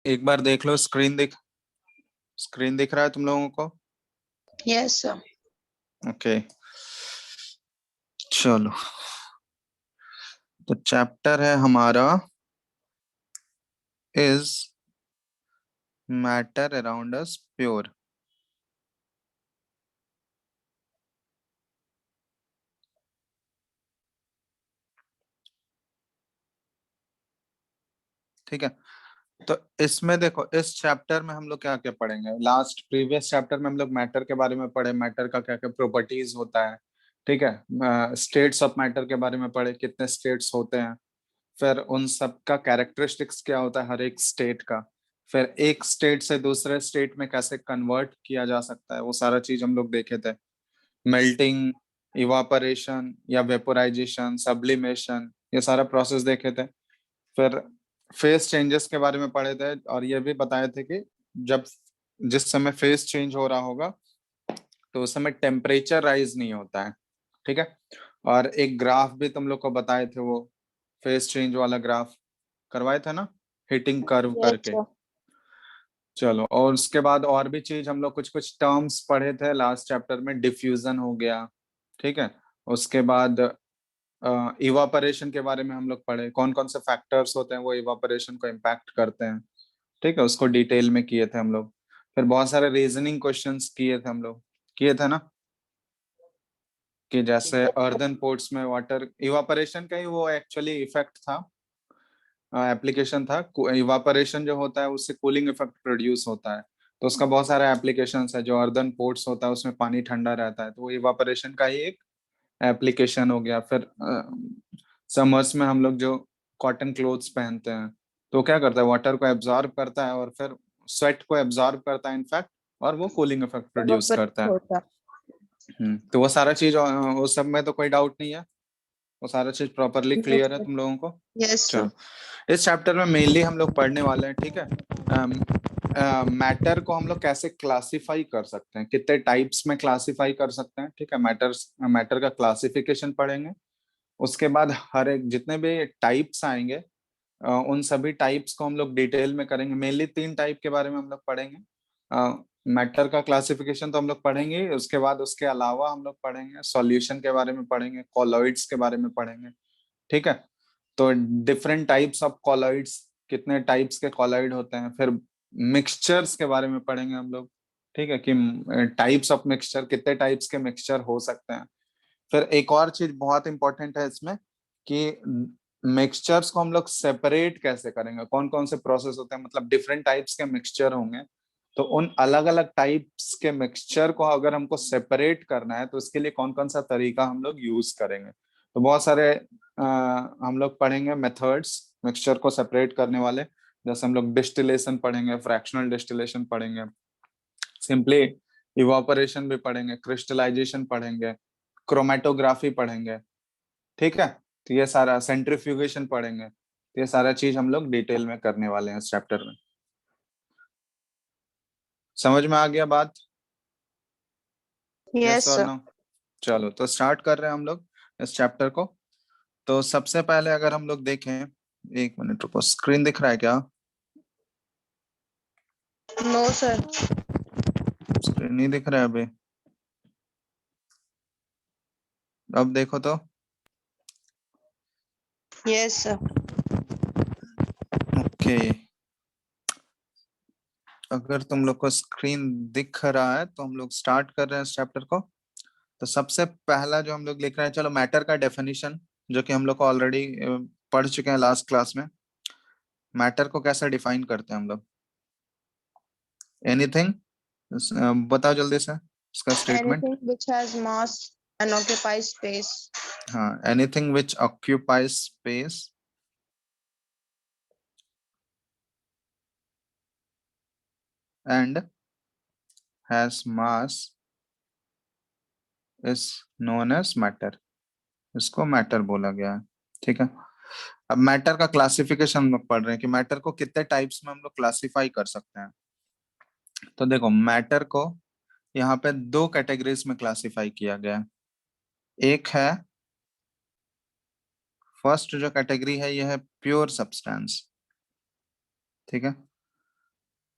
एक बार देख लो, स्क्रीन दिख रहा है तुम लोगों को? Yes sir. ओके, चलो। तो चैप्टर है हमारा is matter around us pure. ठीक है, तो इसमें देखो, इस चैप्टर में हम लोग क्या क्या पढ़ेंगे। लास्ट प्रीवियस चैप्टर में हम लोग मैटर के बारे में पढ़े, मैटर का क्या क्या प्रॉपर्टीज होता है। ठीक है, स्टेट्स ऑफ मैटर के बारे में पढ़े, कितने स्टेट्स होते हैं, फिर उन सब का कैरेक्टरिस्टिक्स क्या होता है हर एक स्टेट का, फिर एक स्टेट से दूसरे स्टेट में कैसे कन्वर्ट किया जा सकता है, वो सारा चीज हम लोग देखे थे। मेल्टिंग, इवापोरेशन या वेपोराइजेशन, सब्लिमेशन, ये सारा प्रोसेस देखे थे। फिर फेस चेंजेस के बारे में पढ़े थे, और ये भी बताए थे कि जब जिस समय फेस चेंज हो रहा होगा तो उस समय टेम्परेचर राइज नहीं होता है। ठीक है, और एक ग्राफ भी तुम लोग को बताए थे, वो फेस चेंज वाला ग्राफ करवाए थे ना, हीटिंग कर्व यस करके। सर। चलो, और उसके बाद और भी चीज हम लोग कुछ कुछ टर्म्स पढ़े थे लास्ट चैप्टर में। डिफ्यूजन हो गया, ठीक है। उसके बाद इवापोरेशन के बारे में हम लोग पढ़े, कौन कौन से फैक्टर्स होते हैं वो इवापोरेशन को इम्पैक्ट करते हैं। ठीक है, उसको डिटेल में किए थे हम लोग। फिर बहुत सारे रीजनिंग क्वेश्चंस किए थे हम लोग, किए थे ना, कि जैसे अर्दन पोर्ट्स में वाटर इवापोरेशन का ही वो एक्चुअली इफेक्ट था, एप्लीकेशन था। इवापोरेशन जो होता है उससे कूलिंग इफेक्ट प्रोड्यूस होता है, तो उसका बहुत सारा एप्लीकेशंस है। जो अर्दन पोर्ट्स होता है उसमें पानी ठंडा रहता है, तो वो इवापोरेशन का ही एक एप्लीकेशन हो गया। फिर समर्स में हम लोग जो कॉटन क्लोथ्स पहनते हैं, तो क्या करता है, वाटर को एब्जॉर्ब करता है और फिर स्वेट को एब्जॉर्ब करता है इनफैक्ट, और वो कूलिंग इफेक्ट प्रोड्यूस करता है। होता। तो वो सारा चीज, वो सब में तो कोई डाउट नहीं है, वो सारा चीज प्रॉपरली क्लियर है तुम लोगों को? Yes sir. चलो, इस चैप्टर में मेनली हम लोग पढ़ने वाले हैं, ठीक है, मैटर को हम लोग कैसे क्लासिफाई कर सकते हैं, कितने टाइप्स में क्लासिफाई कर सकते हैं। ठीक है, मैटर का क्लासिफिकेशन पढ़ेंगे। उसके बाद हर एक जितने भी टाइप्स आएंगे, उन सभी टाइप्स को हम लोग डिटेल में करेंगे। मेनली 3 टाइप के बारे में हम लोग पढ़ेंगे। मैटर का क्लासिफिकेशन तो हम लोग पढ़ेंगे ही, उसके बाद उसके अलावा हम लोग पढ़ेंगे सॉल्यूशन के बारे में, पढ़ेंगे कॉलॉइड्स के बारे में पढ़ेंगे। ठीक है, तो डिफरेंट टाइप्स ऑफ कॉलॉइड्स, कितने टाइप्स के कॉलॉइड होते हैं। फिर मिक्सचर्स के बारे में पढ़ेंगे हम लोग, ठीक है, कि टाइप्स ऑफ मिक्सचर, कितने टाइप्स के मिक्सचर हो सकते हैं। फिर एक और चीज बहुत इंपॉर्टेंट है इसमें, कि मिक्सचर्स को हम लोग सेपरेट कैसे करेंगे, कौन कौन से प्रोसेस होते हैं, मतलब डिफरेंट टाइप्स के मिक्सचर होंगे, तो उन अलग अलग टाइप्स के मिक्सचर को अगर हमको सेपरेट करना है तो उसके लिए कौन कौन सा तरीका हम लोग यूज करेंगे। तो बहुत सारे हम लोग पढ़ेंगे मेथड्स मिक्सचर को सेपरेट करने वाले। जैसे हम लोग डिस्टिलेशन पढ़ेंगे, फ्रैक्शनल डिस्टिलेशन पढ़ेंगे, सिंपली इवापोरेशन भी पढ़ेंगे, क्रिस्टलाइजेशन पढ़ेंगे, क्रोमेटोग्राफी पढ़ेंगे। ठीक है, तो ये सारा सेंट्रीफ्यूगेशन पढ़ेंगे। तो ये सारा चीज हम लोग डिटेल में करने वाले हैं इस चैप्टर में। समझ में आ गया बात? यस यस और सर। नो? चलो, तो स्टार्ट कर रहे हैं हम लोग इस चैप्टर को। तो सबसे पहले अगर हम लोग देखें, 1 मिनट रुको, स्क्रीन दिख रहा है क्या? No sir. स्क्रीन नहीं दिख रहा है अभी? अब देखो तो। Yes sir. ओके, अगर तुम लोग को स्क्रीन दिख रहा है तो हम लोग स्टार्ट कर रहे हैं इस चैप्टर को। तो सबसे पहला जो हम लोग लिख रहे हैं, चलो, मैटर का डेफिनेशन, जो कि हम लोग को ऑलरेडी पढ़ चुके हैं लास्ट क्लास में। मैटर को कैसे डिफाइन करते हैं हम लोग? एनीथिंग, बताओ जल्दी से इसका statement. Anything which has mass and occupies space. हाँ, anything which occupies space and has mass is known as matter, इसको मैटर बोला गया है। ठीक है, अब मैटर का क्लासिफिकेशन हम लोग पढ़ रहे हैं कि मैटर को कितने टाइप्स में हम लोग क्लासिफाई कर सकते हैं। तो देखो, मैटर को यहाँ पे 2 कैटेगरीज में क्लासिफाई किया गया है। एक है, फर्स्ट जो कैटेगरी है ये है प्योर सब्सटेंस। ठीक है,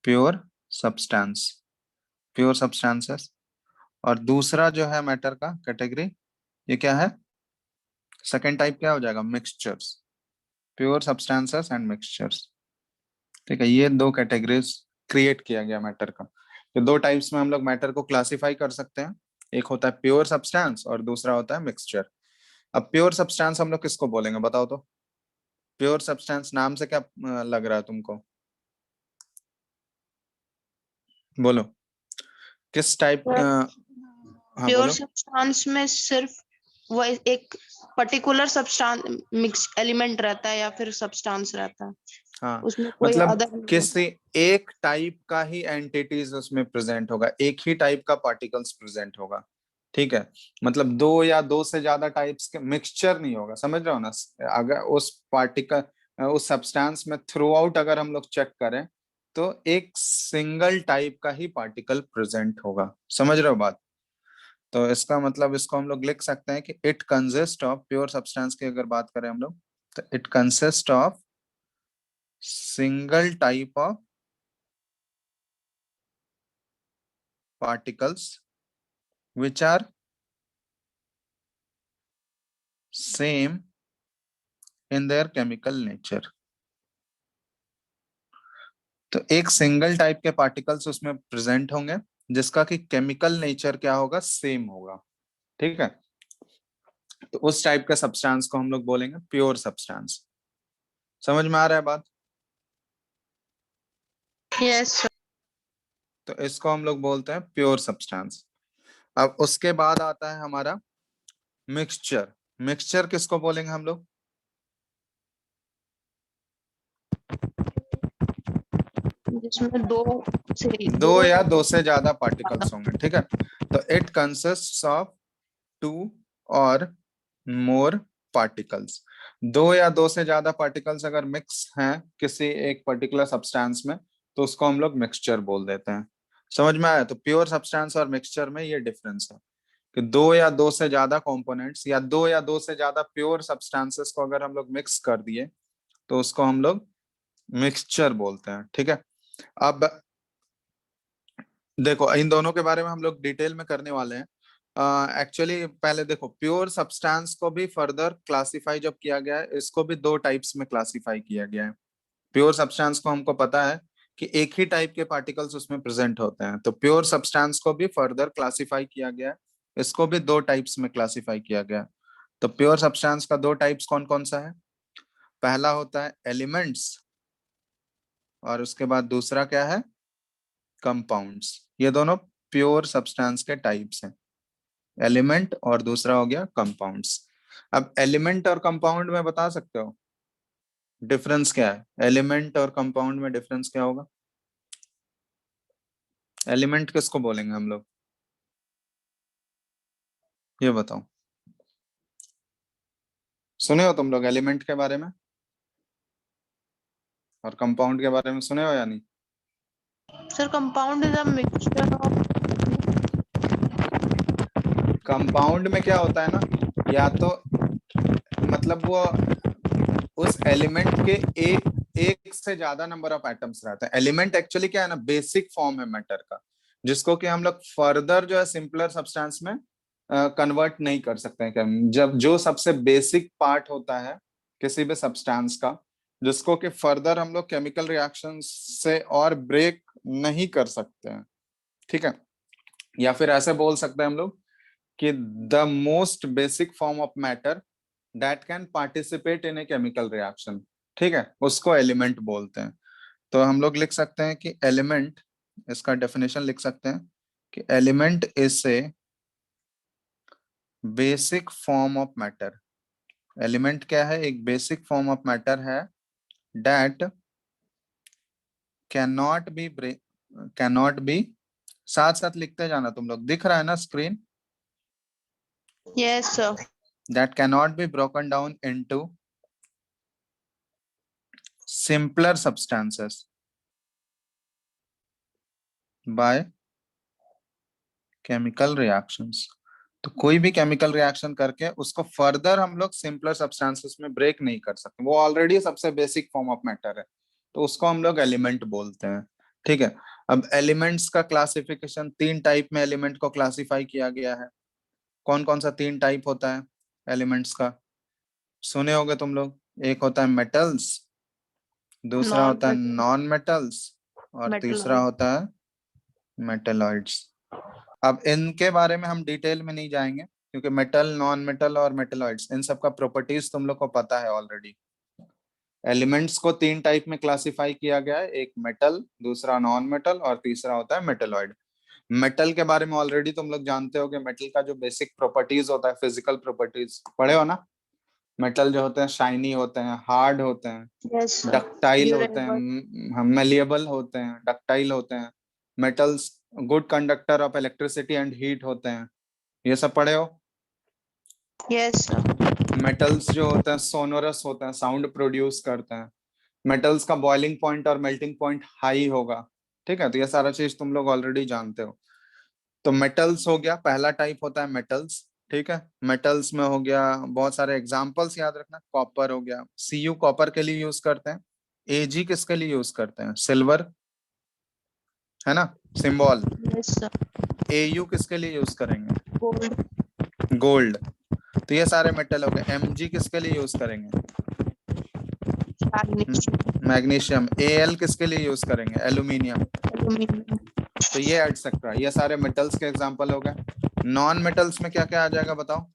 प्योर सब्सटेंस, प्योर सब्सटेंसेस। और दूसरा जो है मैटर का कैटेगरी, ये क्या है, सेकेंड टाइप क्या हो जाएगा, mixtures, pure substances and mixtures. ठीक है, ये दो कैटेगरीज क्रिएट किया गया मैटर का। तो दो टाइप्स में हम लोग मैटर को क्लासिफाई कर सकते हैं, एक होता है प्योर सब्सटेंस और दूसरा होता है मिक्सचर। अब प्योर सब्सटेंस हम लोग किसको बोलेंगे बताओ तो, प्योर सब्सटेंस नाम से क्या लग रहा है तुमको, बोलो किस टाइप, हाँ प्योर बोलो। सब्सटेंस में सिर्फ वो एक पर्टिकुलर सब्सटेंस मिक्स एलिमेंट रहता है या फिर सब्सटेंस रहता है, हाँ उसमें कोई मतलब अदर नहीं किसी होता। एक टाइप का ही एंटिटीज उसमें प्रेजेंट होगा, एक ही टाइप का पार्टिकल्स प्रेजेंट होगा। ठीक है, मतलब दो या दो से ज्यादा टाइप्स के मिक्सचर नहीं होगा, समझ रहे हो ना। अगर उस पार्टिकल, उस सब्सटेंस में थ्रू आउट अगर हम लोग चेक करें तो एक सिंगल टाइप का ही पार्टिकल प्रेजेंट होगा, समझ रहे हो बात। तो इसका मतलब इसको हम लोग लिख सकते हैं कि it consist of, pure substance की अगर बात करें हम लोग, तो it consist of single type of particles which are same in their chemical nature। तो एक सिंगल टाइप के पार्टिकल्स उसमें प्रेजेंट होंगे जिसका कि केमिकल नेचर क्या होगा, सेम होगा। ठीक है, तो उस टाइप के सब्सटेंस को हम लोग बोलेंगे प्योर सब्सटेंस। समझ में आ रहा है बात। यस तो इसको हम लोग बोलते हैं प्योर सब्सटेंस। अब उसके बाद आता है हमारा मिक्सचर। मिक्सचर किसको बोलेंगे हम लोग, जिसमें दो से दो दो या या दो से ज्यादा पार्टिकल्स होंगे। ठीक है, तो इट कंसिस्ट ऑफ टू और मोर पार्टिकल्स। दो या दो से ज्यादा पार्टिकल्स अगर मिक्स हैं किसी एक पर्टिकुलर सब्सटेंस में तो उसको हम लोग मिक्सचर बोल देते हैं। समझ में आया। तो प्योर सब्सटेंस और मिक्सचर में ये डिफरेंस है कि दो या दो से ज्यादा कंपोनेंट्स या दो या दो से ज्यादा प्योर सब्सटेंसेस को अगर हम लोग मिक्स कर दिए तो उसको हम लोग मिक्सचर बोलते हैं। ठीक है, अब देखो इन दोनों के बारे में हम लोग डिटेल में करने वाले हैं। एक्चुअली पहले देखो, प्योर सब्सटेंस को भी फर्दर क्लासिफाई जब किया गया है, इसको भी दो टाइप्स में क्लासिफाई किया गया है। प्योर सब्सटेंस को हमको पता है कि एक ही टाइप के पार्टिकल्स उसमें प्रेजेंट होते हैं, तो प्योर सब्सटेंस को भी फर्दर क्लासिफाई किया गया है, इसको भी दो टाइप्स में क्लासिफाई किया गया है। तो प्योर सब्सटेंस का दो टाइप्स कौन कौन सा है, पहला होता है एलिमेंट्स और उसके बाद दूसरा क्या है, कंपाउंड्स। ये दोनों प्योर सब्सटेंस के टाइप्स हैं, एलिमेंट और दूसरा हो गया कंपाउंड्स। अब एलिमेंट और कंपाउंड में बता सकते हो डिफरेंस क्या है, एलिमेंट और कंपाउंड में डिफरेंस क्या होगा। एलिमेंट किसको बोलेंगे हम लोग, ये बताओ। सुने हो तुम लोग एलिमेंट के बारे में, और कंपाउंड के बारे में सुने हो या नहीं। Sir, compound is a mixture of. Compound में क्या होता है ना, या तो मतलब वो उस एलिमेंट के एक से ज्यादा नंबर ऑफ एटम्स रहते हैं। एलिमेंट एक्चुअली क्या है ना, बेसिक फॉर्म है मैटर का, जिसको कि हम लोग फर्दर जो है सिंपलर सब्सटेंस में कन्वर्ट नहीं कर सकते हैं। जब जो सबसे बेसिक पार्ट होता है किसी भी सब्सटेंस का, जिसको कि फर्दर हम लोग केमिकल रिएक्शन से और ब्रेक नहीं कर सकते हैं। ठीक है, या फिर ऐसे बोल सकते हैं हम लोग कि the most basic form of matter that can participate in a chemical reaction, ठीक है, उसको एलिमेंट बोलते हैं। तो हम लोग लिख सकते हैं कि एलिमेंट, इसका डेफिनेशन लिख सकते हैं कि element is a basic form of matter. Element क्या है, एक बेसिक फॉर्म ऑफ मैटर है that can not be break, can not be, साथ साथ लिखते जाना तुम लोग, दिख रहा है ना screen, yes sir. That can not be broken down into simpler substances by chemical reactions। तो कोई भी केमिकल रिएक्शन करके उसको फर्दर हम लोग सिंपलर सब्सटेंसेस में ब्रेक नहीं कर सकते, वो ऑलरेडी सबसे बेसिक फॉर्म ऑफ मैटर है, तो उसको हम लोग एलिमेंट बोलते हैं। ठीक है। अब एलिमेंट्स का क्लासिफिकेशन, तीन टाइप में एलिमेंट को क्लासिफाई किया गया है। कौन कौन सा तीन टाइप होता है एलिमेंट्स का? सुने होगे तुम लोग। एक होता है मेटल्स, दूसरा नॉन होता है नॉन मेटल्स, और तीसरा मेटलॉइड। होता है मेटलॉइड्स। अब इनके बारे में हम डिटेल में नहीं जाएंगे, क्योंकि मेटल, नॉन मेटल और मेटलॉइड्स, इन सब का प्रॉपर्टीज तुम लोग को पता है ऑलरेडी। एलिमेंट्स को तीन टाइप में क्लासिफाई किया गया है, एक मेटल, दूसरा नॉन मेटल और तीसरा होता है मेटलॉइड। मेटल के बारे में ऑलरेडी तुम लोग जानते हो कि मेटल का जो बेसिक प्रॉपर्टीज होता है, फिजिकल प्रॉपर्टीज पढ़े हो ना। मेटल जो होते हैं शाइनी होते हैं, हार्ड होते हैं, यस सर। डक्टाइल होते ड्यूरेबल। हैं, मेलिएबल होते हैं, डक्टाइल होते हैं। Metals good conductor of electricity and heat होते हैं। ये सब पढ़े हो। Yes sir. मेटल्स जो होते हैं सोनोरस होते हैं, साउंड प्रोड्यूस करते हैं। मेटल्स का बॉइलिंग पॉइंट और मेल्टिंग पॉइंट हाई होगा। ठीक है, तो ये सारा चीज तुम लोग ऑलरेडी जानते हो। तो मेटल्स हो गया, पहला टाइप होता है मेटल्स। ठीक है, मेटल्स में हो गया बहुत सारे एग्जांपल्स याद रखना। कॉपर हो गया, सीयू कॉपर के लिए यूज करते हैं। एजी किसके लिए यूज करते हैं? सिल्वर, है ना, सिंबल। Yes sir. एयू किसके लिए यूज करेंगे? गोल्ड। गोल्ड। तो ये सारे मेटल हो गए। एमजी किसके लिए यूज करेंगे? मैग्नीशियम। मैग्नीशियम। एल किसके लिए यूज करेंगे? एल्यूमिनियम। एल्यूमिनियम। तो ये एटसेट्रा, ये सारे मेटल्स के एग्जांपल हो गए। नॉन मेटल्स में क्या क्या आ जाएगा बताओ।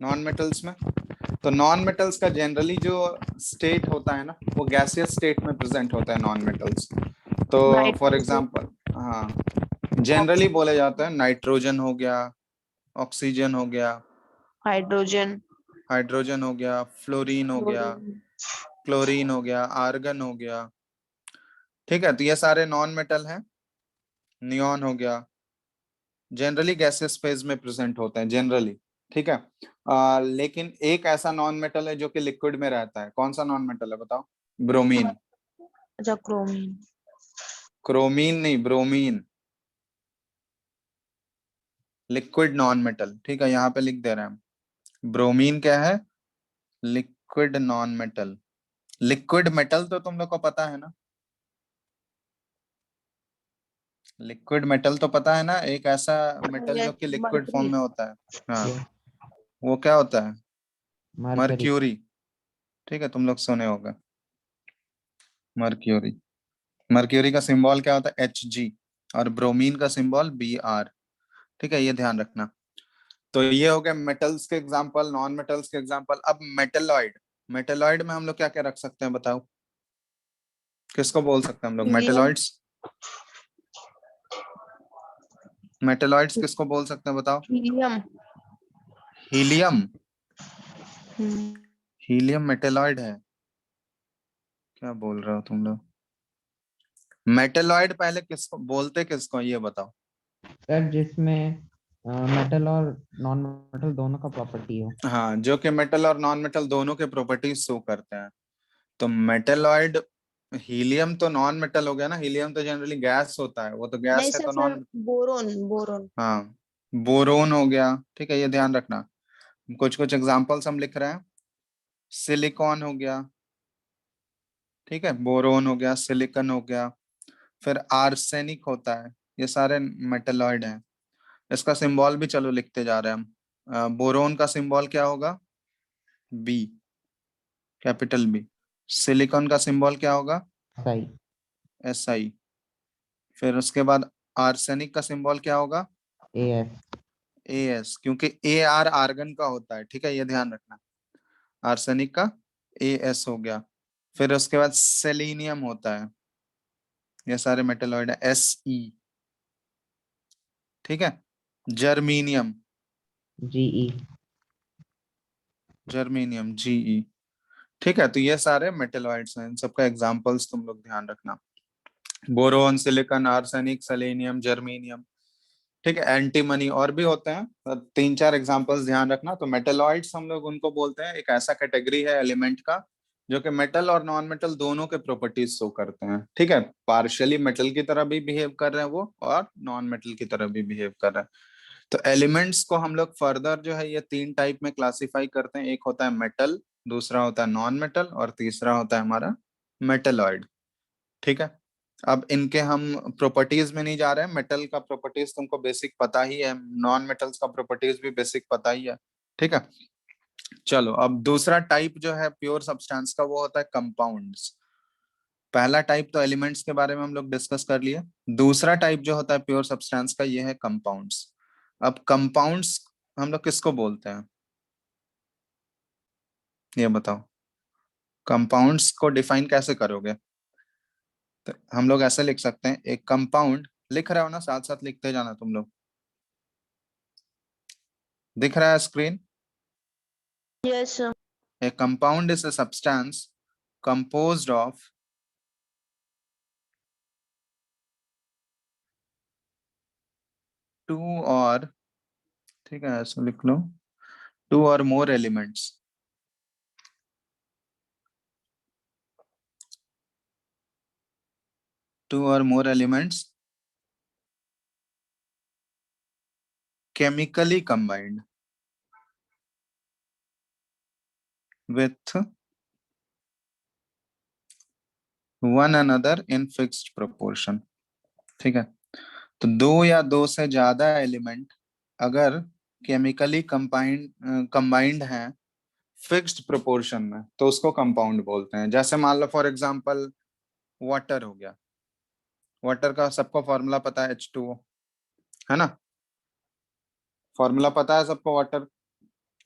नॉन मेटल्स में, तो नॉन मेटल्स का जनरली जो स्टेट होता है ना, वो गैसियस स्टेट में प्रेजेंट होता है नॉन मेटल्स। तो फॉर नाइट्रोजन। एग्जांपल, हाँ, जनरली बोले जाते हैं नाइट्रोजन हो गया, ऑक्सीजन हो गया, हाइड्रोजन। हाइड्रोजन हो गया, फ्लोरीन हो गया, क्लोरीन। क्लोरीन हो गया, आर्गन हो गया। ठीक है, तो ये सारे नॉन मेटल हैं। नियॉन हो गया, जनरली गैसियस फेज में प्रेजेंट होते हैं जनरली। ठीक है। लेकिन एक ऐसा नॉन मेटल है जो कि लिक्विड में रहता है। कौन सा नॉन मेटल है बताओ? ब्रोमीन। अच्छा क्रोमीन। क्रोमीन नहीं, ब्रोमीन। Liquid non metal. ठीक है, यहाँ पे लिख दे रहे हैं हम। ब्रोमीन क्या है? Liquid non metal. Liquid metal तो तुम लोग को पता है ना। लिक्विड मेटल तो पता है ना, एक ऐसा मेटल जो यस। कि लिक्विड फॉर्म मर्करी। में होता है। हाँ, ये वो क्या होता है? मरकरी। मर्क्यूरी। ठीक है, तुम लोग सुने होगा मर्क्यूरी। मर्क्यूरी का सिंबल क्या होता है? Hg। और ब्रोमीन का सिंबल Br। ठीक है, ये ध्यान रखना। तो ये हो गए मेटल्स के एग्जांपल, नॉन मेटल्स के एग्जांपल। अब मेटेलॉइड, मेटेलॉइड में हम लोग क्या क्या रख सकते हैं बताओ? किसको बोल सकते हैं हम लोग हीलियम। मेटेलॉइड्स? मेटेलॉइड्स किसको बोल सकते हैं बताओ? हीलियम। हीलियम। हम्म, हीलियम मेटेलॉइड है? क्या बोल रहे हो तुम लोग? मेटेलॉइड पहले किसको बोलते, किसको ये बताओ। सर जिसमें मेटल और नॉन मेटल दोनों का प्रॉपर्टी हो। हाँ, जो कि मेटल और नॉन मेटल दोनों के प्रॉपर्टीज शो करते हैं। तो मेटेलॉइड, हीलियम तो नॉन मेटल हो गया ना। हीलियम तो जनरली गैस होता है, वो तो नहीं गैस है सर तो फिर नॉन। बोरोन। बोरोन। हाँ, बोरोन हो गया। ठीक है, ये ध्यान रखना। कुछ कुछ एग्जांपल्स हम लिख रहे हैं। सिलिकॉन हो गया। ठीक है, बोरोन हो गया, सिलिकॉन हो गया। फिर आर्सेनिक होता है। ये सारे मेटेलॉइड हैं। इसका सिंबल भी चलो लिखते जा रहे हैं हम। बोरोन का सिंबल क्या होगा? B, capital B. सिलिकॉन का सिंबल क्या होगा? सही। SI। फिर उसके बाद आर्सेनिक का सिंबल क्या होगा? AS। AS, क्योंकि AR आर्गन का होता है। ठीक है, ये ध्यान रखना। आर्सेनिक का AS हो गया। फिर उसके बाद सेलेनियम होता है। ये सारे मेटलॉइड है, SE। ठीक है, जर्मीनियम, GE। Germanium GE। ठीक है, तो ये सारे मेटलॉइड्स हैं। इन सबका एग्जांपल्स तुम लोग ध्यान रखना। Boron, silicon, arsenic, selenium, germanium. ठीक है, एंटीमनी और भी होते हैं। तीन चार एग्जांपल्स ध्यान रखना। तो मेटलॉइड्स हम लोग उनको बोलते हैं, एक ऐसा कैटेगरी है एलिमेंट का जो कि मेटल और नॉन मेटल दोनों के प्रॉपर्टीज शो करते हैं। ठीक है, पार्शियली मेटल की तरह भी बिहेव कर रहे हैं वो, और नॉन मेटल की तरह भी बिहेव कर रहे हैं। तो एलिमेंट्स को हम लोग फर्दर जो है ये तीन टाइप में क्लासिफाई करते हैं। एक होता है मेटल, दूसरा होता है नॉन मेटल, और तीसरा होता है हमारा मेटलॉइड, ठीक है। अब इनके हम प्रॉपर्टीज में नहीं जा रहे हैं, मेटल का प्रॉपर्टीज तुमको बेसिक पता ही है, नॉन मेटल्स का प्रॉपर्टीज भी बेसिक पता ही है, ठीक है। चलो अब दूसरा टाइप जो है प्योर सब्सटेंस का वो होता है कंपाउंड्स। पहला टाइप तो एलिमेंट्स के बारे में हम लोग डिस्कस कर लिए, दूसरा टाइप जो होता है प्योर सब्सटेंस का ये है कंपाउंड्स। अब कंपाउंड्स हम लोग किसको बोलते हैं, ये बताओ, कंपाउंड्स को डिफाइन कैसे करोगे? तो हम लोग ऐसे लिख सकते हैं, एक कंपाउंड, लिख रहे हो ना, साथ साथ लिखते जाना तुम लोग, दिख रहा है screen? Yes, sir. A compound is a substance composed of two or, ठीक है ऐसे लिख लो, two or more elements, two or more elements chemically combined with one another in fixed proportion, ठीक है। तो दो या दो से ज्यादा एलिमेंट अगर केमिकली कंबाइंड हैं फिक्स्ड प्रोपोर्शन में तो उसको कंपाउंड बोलते हैं। जैसे मान लो फॉर एग्जांपल वाटर हो गया, वाटर का सबको फॉर्मूला पता है H2O, है ना, फॉर्मूला पता है सबको, वाटर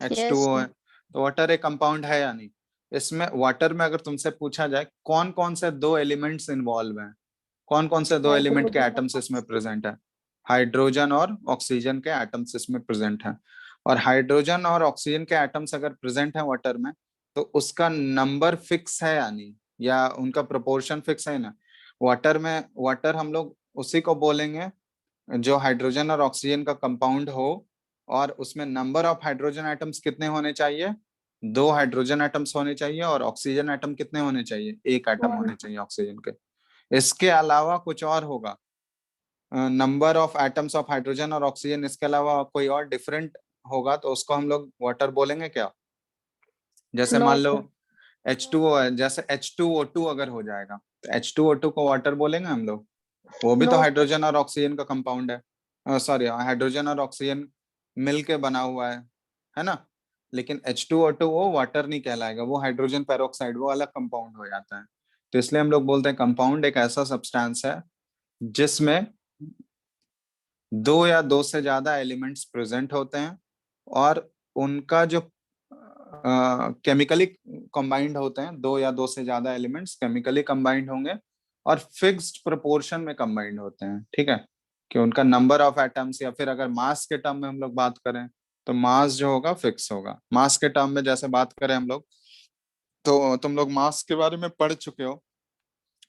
Yes, H2O है, sir. तो वाटर एक कंपाउंड है या नहीं? इसमें वाटर में अगर तुमसे पूछा जाए कौन कौन से दो एलिमेंट्स इन्वॉल्व हैं, कौन कौन से दो एलिमेंट के एटम्स इसमें प्रेजेंट है, हाइड्रोजन और ऑक्सीजन के एटम्स इसमें प्रेजेंट हैं। और हाइड्रोजन और ऑक्सीजन के एटम्स अगर प्रेजेंट है वाटर में तो उसका नंबर फिक्स है या नहीं, या उनका प्रोपोर्शन फिक्स है ना। वाटर में, वाटर हम लोग उसी को बोलेंगे जो हाइड्रोजन और ऑक्सीजन का कंपाउंड हो और उसमें नंबर ऑफ हाइड्रोजन एटम्स कितने होने चाहिए, दो हाइड्रोजन एटम्स होने चाहिए, और ऑक्सीजन एटम कितने होने चाहिए, एक एटम होने चाहिए ऑक्सीजन के। इसके अलावा कुछ और होगा, number of atoms of hydrogen और ऑक्सीजन, इसके अलावा कोई और डिफरेंट होगा तो उसको हम लोग वाटर बोलेंगे क्या? जैसे No, मान लो sir. H2O है, जैसे H2O2 अगर हो जाएगा तो H2O2 को वाटर बोलेंगे हम लोग? वो भी तो No, sir. हाइड्रोजन और ऑक्सीजन का कंपाउंड है, सॉरी हाइड्रोजन और ऑक्सीजन मिल के बना हुआ है ना। लेकिन H2O2 वो वाटर नहीं कहलाएगा, वो हाइड्रोजन पेरोक्साइड, वो अलग कंपाउंड हो जाता है। तो इसलिए हम लोग बोलते हैं कंपाउंड एक ऐसा सब्सटेंस है जिसमें दो या दो से ज्यादा एलिमेंट्स प्रेजेंट होते हैं और उनका जो केमिकली कंबाइंड होते हैं, दो या दो से ज्यादा एलिमेंट्स केमिकली कंबाइंड होंगे और फिक्स्ड प्रोपोर्शन में कंबाइंड होते हैं, ठीक है। कि उनका नंबर ऑफ एटम्स, या फिर अगर मास के टर्म में हम लोग बात करें तो मास जो होगा फिक्स होगा। मास के टर्म में जैसे बात करें हम लोग, तो तुम लोग मास के बारे में पढ़ चुके हो,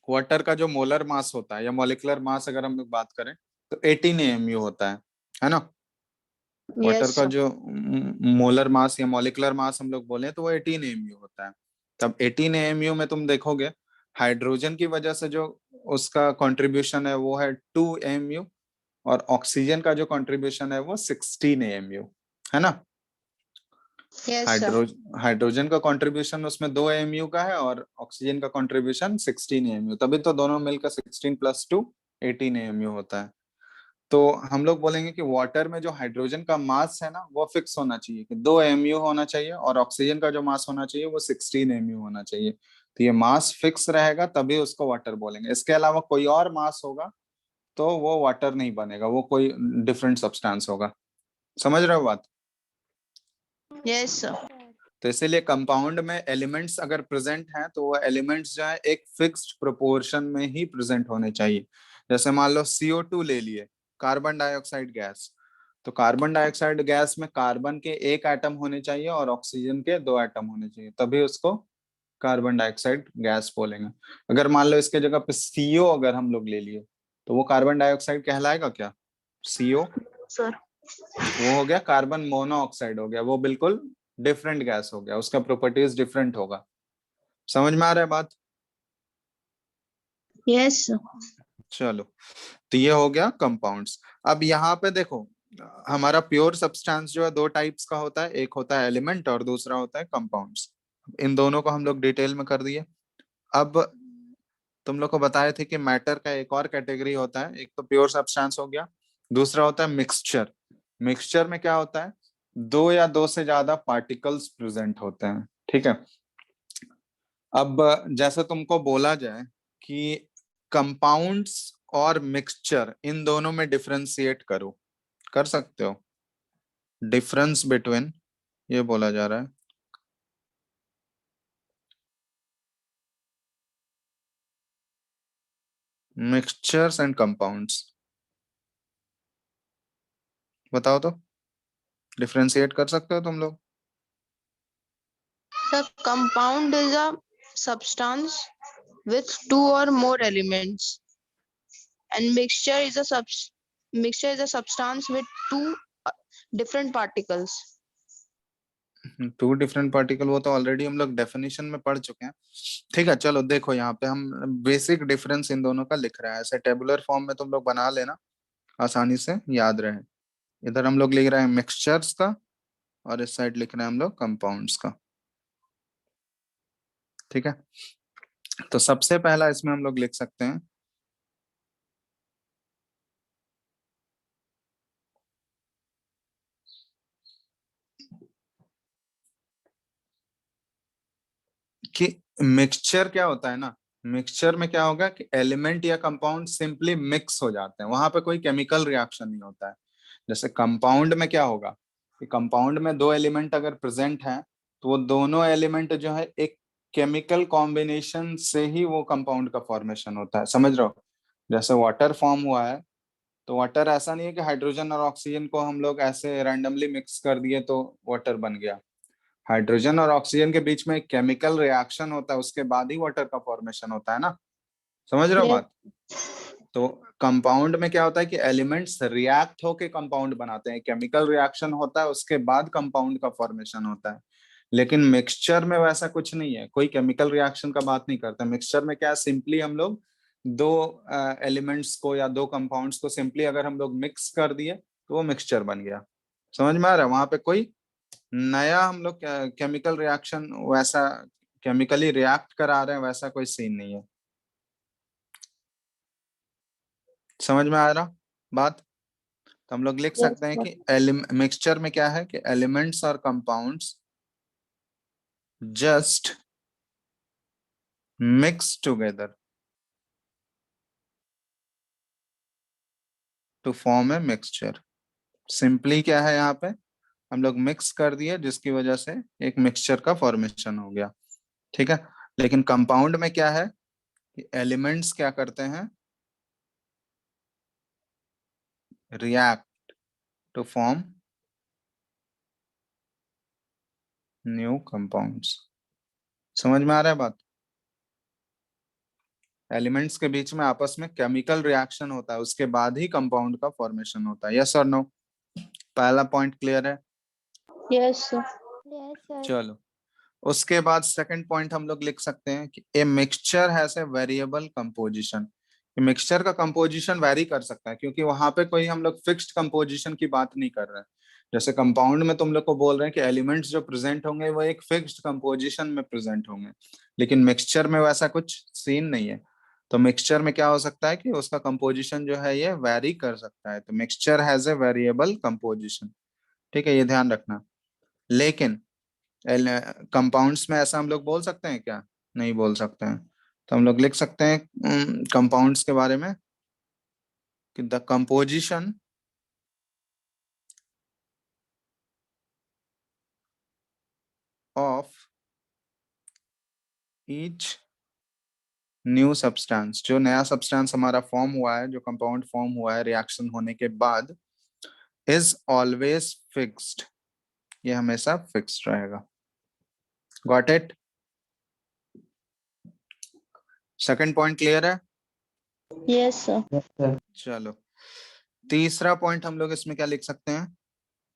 वाटर का जो मोलर मास होता है या मॉलिक्यूलर मास अगर हम लोग बात करें तो 18 AMU होता है ना। वाटर Yes, का sir. जो मोलर मास या मॉलिक्यूलर मास हम लोग बोले तो वो 18 AMU होता है। तब 18 AMU में तुम देखोगे हाइड्रोजन की वजह से जो उसका कंट्रीब्यूशन है वो है 2 AMU, और ऑक्सीजन का जो कंट्रीब्यूशन है वो 16 AMU, है ना। Yes, sir. हाइड्रोजन का कंट्रीब्यूशन उसमें 2 AMU का है और ऑक्सीजन का कंट्रीब्यूशन 16 AMU, तभी तो दोनों मिलकर 16 + 2 18 AMU होता है। तो हम लोग बोलेंगे कि वाटर में जो हाइड्रोजन का मास है ना वो फिक्स होना चाहिए कि 2 AMU होना चाहिए, और ऑक्सीजन का जो मास होना चाहिए वो 16 AMU होना चाहिए। तो ये मास फिक्स रहेगा तभी उसको वाटर बोलेंगे। इसके अलावा कोई और मास होगा तो वो वाटर नहीं बनेगा, वो कोई डिफरेंट सब्सटेंस होगा। समझ रहे हो बात? Yes, sir. तो इसीलिए कंपाउंड में एलिमेंट्स अगर प्रेजेंट हैं तो वो एलिमेंट्स जो है एक फिक्स्ड प्रोपोर्शन में ही प्रेजेंट होने चाहिए। जैसे मान लो CO2 ले लिए, कार्बन डाइऑक्साइड गैस, तो कार्बन डाइऑक्साइड गैस में कार्बन के एक एटम होने चाहिए और ऑक्सीजन के 2 एटम होने चाहिए, तभी उसको कार्बन डाइऑक्साइड गैस बोलेंगे। अगर मान लो इसके जगह पे CO अगर हम लोग ले लिए तो वो कार्बन डाइऑक्साइड कहलाएगा क्या? CO Sir. वो हो गया कार्बन मोनोऑक्साइड हो गया, वो बिल्कुल डिफरेंट गैस हो गया, उसका प्रॉपर्टीज डिफरेंट होगा। समझ में आ रहा है बात? Yes, sir. चलो, तो ये हो गया कंपाउंड्स। अब यहाँ पे देखो, हमारा प्योर सब्सटेंस जो है दो टाइप्स का होता है, एक होता है एलिमेंट और दूसरा होता है कंपाउंड्स। इन दोनों को हम लोग डिटेल में कर दिए। अब तुम लोग को बताए थे कि मैटर का एक और कैटेगरी होता है, एक तो प्योर सब्सटेंस हो गया, दूसरा होता है मिक्सचर। मिक्सचर में क्या होता है, दो या दो से ज्यादा पार्टिकल्स प्रेजेंट होते हैं, ठीक है। अब जैसे तुमको बोला जाए कि कंपाउंड्स और मिक्सचर इन दोनों में डिफरेंशिएट करो, कर सकते हो? डिफरेंस बिटवीन, ये बोला जा रहा है, मिक्सचर्स एंड कंपाउंड्स, बताओ तो, डिफरेंशिएट कर सकते हो तुम लोग? The compound is a substance with two or more elements, and mixture is a substance with two different particles. Two different particle, वो तो ऑलरेडी हम लोग डेफिनेशन में पढ़ चुके हैं। ठीक है, चलो देखो यहाँ पे हम बेसिक डिफरेंस इन दोनों का लिख रहे हैं, ऐसे टेबुलर फॉर्म में तुम लोग बना लेना, आसानी से याद रहे। इधर हम लोग लिख रहे हैं मिक्सचर्स का, और इस साइड लिख रहे हैं हम लोग कंपाउंड्स का, ठीक है। तो सबसे पहला इसमें हम लोग लिख सकते हैं कि मिक्सचर क्या होता है ना, मिक्सचर में क्या होगा कि एलिमेंट या कंपाउंड सिंपली मिक्स हो जाते हैं, वहां पे कोई केमिकल रिएक्शन नहीं होता है। जैसे कंपाउंड में क्या होगा कि कंपाउंड में दो एलिमेंट अगर प्रेजेंट हैं, तो वो दोनों एलिमेंट जो है एक केमिकल कॉम्बिनेशन से ही वो कंपाउंड का फॉर्मेशन होता है, समझ रहे हो? जैसे वाटर फॉर्म हुआ है, तो वाटर ऐसा नहीं है कि हाइड्रोजन और ऑक्सीजन को हम लोग ऐसे रैंडमली मिक्स कर दिए तो वाटर बन गया। हाइड्रोजन और ऑक्सीजन के बीच में एक केमिकल रिएक्शन होता है, उसके बाद ही वाटर का फॉर्मेशन होता है ना, समझ रहे हो Yes. बात? तो कंपाउंड में क्या होता है कि एलिमेंट्स रिएक्ट होके कंपाउंड बनाते हैं, केमिकल रिएक्शन होता है, उसके बाद कंपाउंड का फॉर्मेशन होता है। लेकिन मिक्सचर में वैसा कुछ नहीं है, कोई केमिकल रिएक्शन का बात नहीं करता। मिक्सचर में क्या है, सिंपली हम लोग दो एलिमेंट्स को या दो कंपाउंड्स को सिंपली अगर हम लोग मिक्स कर दिए तो वो मिक्सचर बन गया, समझ में आ रहा है? वहां पे कोई नया हम लोग केमिकल रिएक्शन, वैसा केमिकली रिएक्ट करा रहे हैं, वैसा कोई सीन नहीं है, समझ में आ रहा बात? तो हम लोग लिख Yes, सकते हैं sir. कि मिक्सचर में क्या है कि एलिमेंट्स और compounds just mix together to form a mixture. Simply क्या है, यहाँ पे हम लोग मिक्स कर दिए जिसकी वजह से एक मिक्सचर का फॉर्मेशन हो गया, ठीक है। लेकिन कंपाउंड में क्या है कि एलिमेंट्स क्या करते हैं, react to form new compounds, समझ में आ रहा है बात? एलिमेंट्स के बीच में आपस में केमिकल रिएक्शन होता है, उसके बाद ही कंपाउंड का फॉर्मेशन होता है, यस और नो? पहला पॉइंट क्लियर है? Yes, sir. चलो, उसके बाद सेकंड पॉइंट हम लोग लिख सकते हैं कि a mixture has a variable composition. Mixture का कंपोजिशन वेरी कर सकता है, क्योंकि वहां पे कोई हम लोग फिक्स्ड कंपोजिशन की बात नहीं कर रहे हैं। जैसे कंपाउंड में तुम लोग को बोल रहे हैं कि एलिमेंट्स जो प्रेजेंट होंगे वो एक फिक्स्ड कंपोजिशन में प्रेजेंट होंगे, लेकिन मिक्सचर में वैसा कुछ सीन नहीं है। तो मिक्सचर में क्या हो सकता है कि उसका कंपोजिशन जो है ये वेरी कर सकता है, तो mixture has a variable composition, ठीक है, ये ध्यान रखना। लेकिन कंपाउंड्स में ऐसा हम लोग बोल सकते हैं क्या? नहीं बोल सकते हैं। तो हम लोग लिख सकते हैं कंपाउंड्स के बारे में कि the composition of each new substance, जो नया सब्सटेंस हमारा फॉर्म हुआ है, जो कंपाउंड फॉर्म हुआ है रिएक्शन होने के बाद, इज ऑलवेज फिक्स्ड, ये हमेशा फिक्स्ड रहेगा। Got it? Second point clear है? Yes, sir. Yes, sir. चलो, तीसरा पॉइंट हम लोग इसमें क्या लिख सकते हैं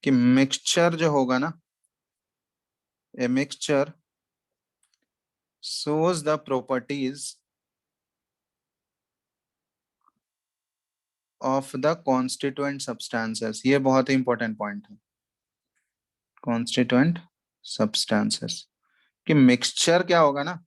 कि मिक्सचर जो होगा ना, a mixture shows the properties of the constituent substances। ये बहुत ही इंपॉर्टेंट पॉइंट है, constituent substances। कि मिक्सचर क्या होगा ना,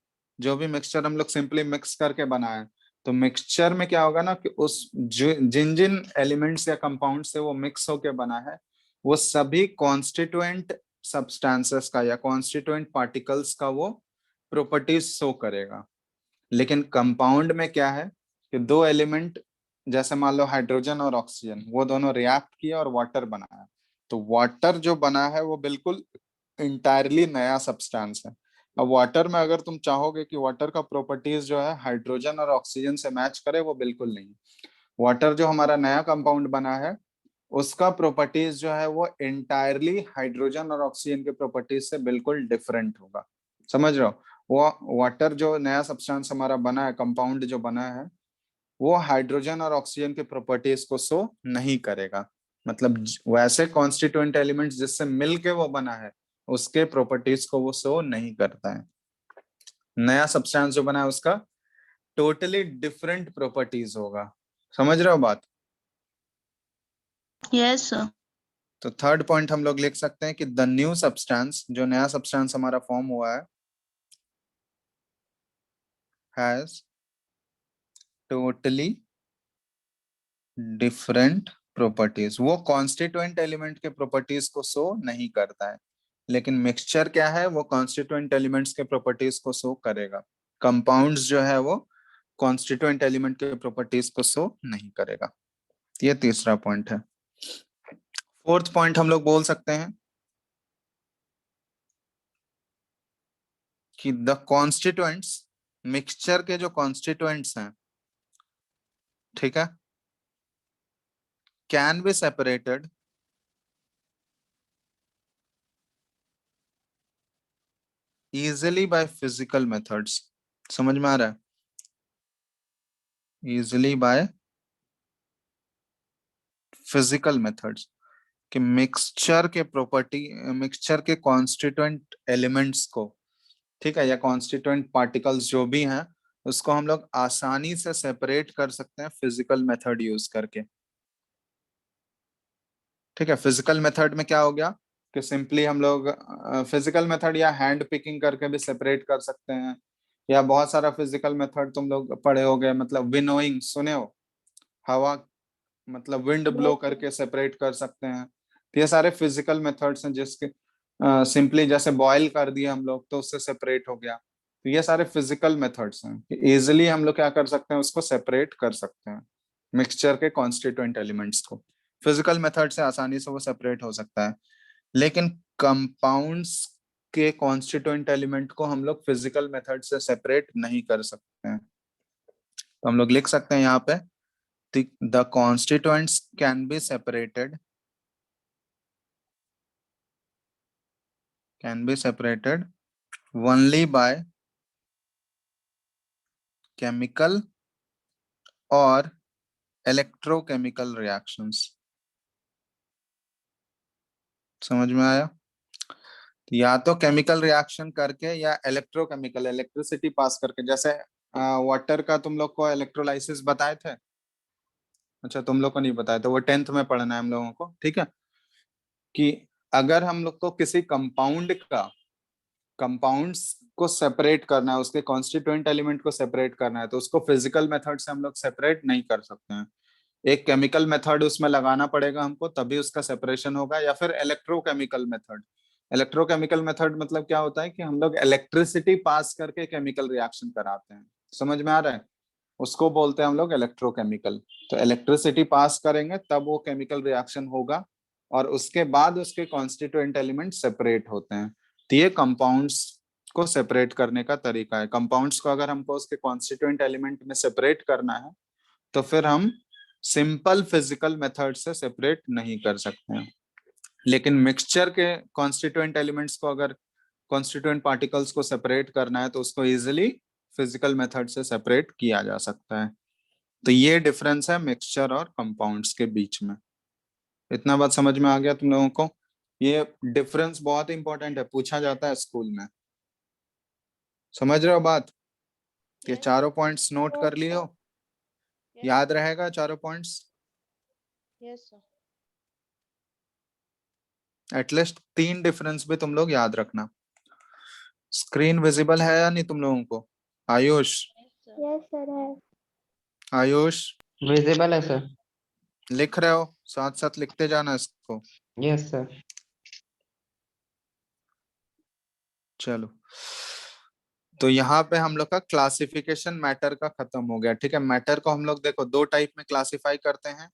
जो भी मिक्सचर हम लोग सिंपली मिक्स करके बनाए, तो मिक्सचर में क्या होगा ना कि उस जिन जिन एलिमेंट्स या कंपाउंड से वो मिक्स होके बना है, वो सभी कॉन्स्टिट्यूएंट सब्सटेंसेस का या कॉन्स्टिट्यूएंट पार्टिकल्स का वो प्रॉपर्टीज शो करेगा। लेकिन कंपाउंड में क्या है कि दो एलिमेंट, जैसे मान लो हाइड्रोजन और ऑक्सीजन, वो दोनों रिएक्ट किया और वाटर बनाया, तो वाटर जो बना है वो बिल्कुल इंटायरली नया सब्सटेंस है। अब वाटर में अगर तुम चाहोगे कि वाटर का प्रॉपर्टीज जो है हाइड्रोजन और ऑक्सीजन से मैच करे, वो बिल्कुल नहीं। वाटर जो हमारा नया कंपाउंड बना है, उसका प्रॉपर्टीज जो है वो इंटायरली हाइड्रोजन और ऑक्सीजन के प्रॉपर्टीज से बिल्कुल डिफरेंट होगा। समझ रहे हो? वो वाटर जो नया सब्सटेंस हमारा बना है, कंपाउंड जो बना है, वो हाइड्रोजन और ऑक्सीजन के प्रॉपर्टीज को शो नहीं करेगा। मतलब वैसे कॉन्स्टिट्यूएंट एलिमेंट्स जिससे मिलके वो बना है, उसके प्रॉपर्टीज को वो शो नहीं करता है। नया सब्सटेंस जो बना है उसका टोटली डिफरेंट प्रॉपर्टीज होगा। समझ रहे हो बात? Yes, sir. तो थर्ड पॉइंट हम लोग लिख सकते हैं कि द न्यू सब्सटेंस, जो नया सब्सटेंस हमारा फॉर्म हुआ है, हैज टोटली डिफरेंट प्रॉपर्टीज। वो कॉन्स्टिट्यूएंट एलिमेंट के प्रॉपर्टीज को शो नहीं करता है, लेकिन मिक्सचर क्या है, वो कॉन्स्टिट्यूएंट एलिमेंट्स के प्रॉपर्टीज को शो करेगा। कंपाउंड्स जो है वो कॉन्स्टिट्यूएंट एलिमेंट के प्रॉपर्टीज को शो नहीं करेगा। ये तीसरा पॉइंट है। फोर्थ पॉइंट हम लोग बोल सकते हैं कि द कॉन्स्टिट्यूएंट्स, मिक्सचर के जो कॉन्स्टिट्यूएंट्स हैं, ठीक है, can be separated easily by physical methods. समझ में आ रहा है? इजिली बाय फिजिकल मेथड्स, कि मिक्सचर के प्रॉपर्टी, मिक्सचर के कॉन्स्टिट्यूएंट एलिमेंट्स को, ठीक है, या कॉन्स्टिट्यूएंट पार्टिकल्स जो भी हैं, उसको हम लोग आसानी से सेपरेट कर सकते हैं फिजिकल मेथड यूज करके। ठीक है, फिजिकल मेथड में क्या हो गया कि सिंपली हम लोग फिजिकल मेथड या हैंड पिकिंग करके भी सेपरेट कर सकते हैं, या बहुत सारा फिजिकल मेथड तुम लोग पढ़े होगे, मतलब विनोइंग सुने हो, हवा मतलब विंड ब्लो करके सेपरेट कर सकते हैं। तो ये सारे फिजिकल मेथड्स हैं जिसके सिंपली जैसे बॉयल कर दिया हम लोग तो उससे सेपरेट हो गया। तो ये सारे फिजिकल मेथड्स हैं कि इजिली हम लोग क्या कर सकते हैं, उसको सेपरेट कर सकते हैं मिक्सचर के कॉन्स्टिट्यूएंट एलिमेंट्स को। फिजिकल मेथड से आसानी से वो सेपरेट हो सकता है, लेकिन कंपाउंड्स के कॉन्स्टिट्यूएंट एलिमेंट को हम लोग फिजिकल मेथड से सेपरेट नहीं कर सकते हैं। तो हम लोग लिख सकते हैं यहाँ पे, the constituents can be separated, only by chemical or electrochemical reactions। समझ में आया? या तो केमिकल रिएक्शन करके या इलेक्ट्रोकेमिकल, इलेक्ट्रिसिटी पास करके। जैसे वाटर का तुम लोग को इलेक्ट्रोलाइसिस बताए थे, अच्छा तुम लोग को नहीं बताया, तो वो 10th में पढ़ना है हम लोगों को, ठीक है, कि अगर हम लोग को किसी कंपाउंड्स को सेपरेट करना है, उसके कॉन्स्टिट्यूएंट एलिमेंट को सेपरेट करना है, तो उसको फिजिकल मेथड से हम लोग सेपरेट नहीं कर सकते हैं। एक केमिकल मेथड उसमें लगाना पड़ेगा हमको, तभी उसका सेपरेशन होगा, या फिर इलेक्ट्रोकेमिकल मेथड। इलेक्ट्रोकेमिकल मेथड मतलब क्या होता है कि हम लोग इलेक्ट्रिसिटी पास करके केमिकल रिएक्शन कराते हैं। समझ में आ रहा है? उसको बोलते हैं हम लोग इलेक्ट्रोकेमिकल। तो इलेक्ट्रिसिटी पास करेंगे तब वो केमिकल रिएक्शन होगा, और उसके बाद उसके कॉन्स्टिट्यूएंट एलिमेंट सेपरेट होते हैं। तो ये कंपाउंड्स को सेपरेट करने का तरीका है। कंपाउंड्स को अगर हमको उसके कॉन्स्टिट्यूएंट एलिमेंट में सेपरेट करना है, तो फिर हम सिंपल फिजिकल मेथड से सेपरेट नहीं कर सकते हैं। लेकिन मिक्सचर के कॉन्स्टिट्यूएंट एलिमेंट्स को, अगर कॉन्स्टिट्यूएंट पार्टिकल्स को सेपरेट करना है, तो उसको इजिली फिजिकल मेथड से सेपरेट किया जा सकता है। तो ये डिफरेंस है मिक्सचर और कंपाउंड्स के बीच में। इतना बात समझ में आ गया तुम लोगों को? ये डिफरेंस बहुत इंपॉर्टेंट है, पूछा जाता है स्कूल में। समझ रहे हो बात? ये चारों पॉइंट्स नोट कर लियो, याद रहेगा चारों points? Yes, sir. At least 3 difference भी तुम लोग याद रखना। स्क्रीन विजिबल है या नहीं तुम लोगों को? आयुष, यस सर है। आयुष विजिबल है सर। लिख रहे हो? साथ साथ लिखते जाना इसको। Yes sir. चलो, तो यहाँ पे हम लोग का क्लासिफिकेशन मैटर का खत्म हो गया। ठीक है, मैटर को हम लोग देखो दो टाइप में क्लासिफाई करते हैं।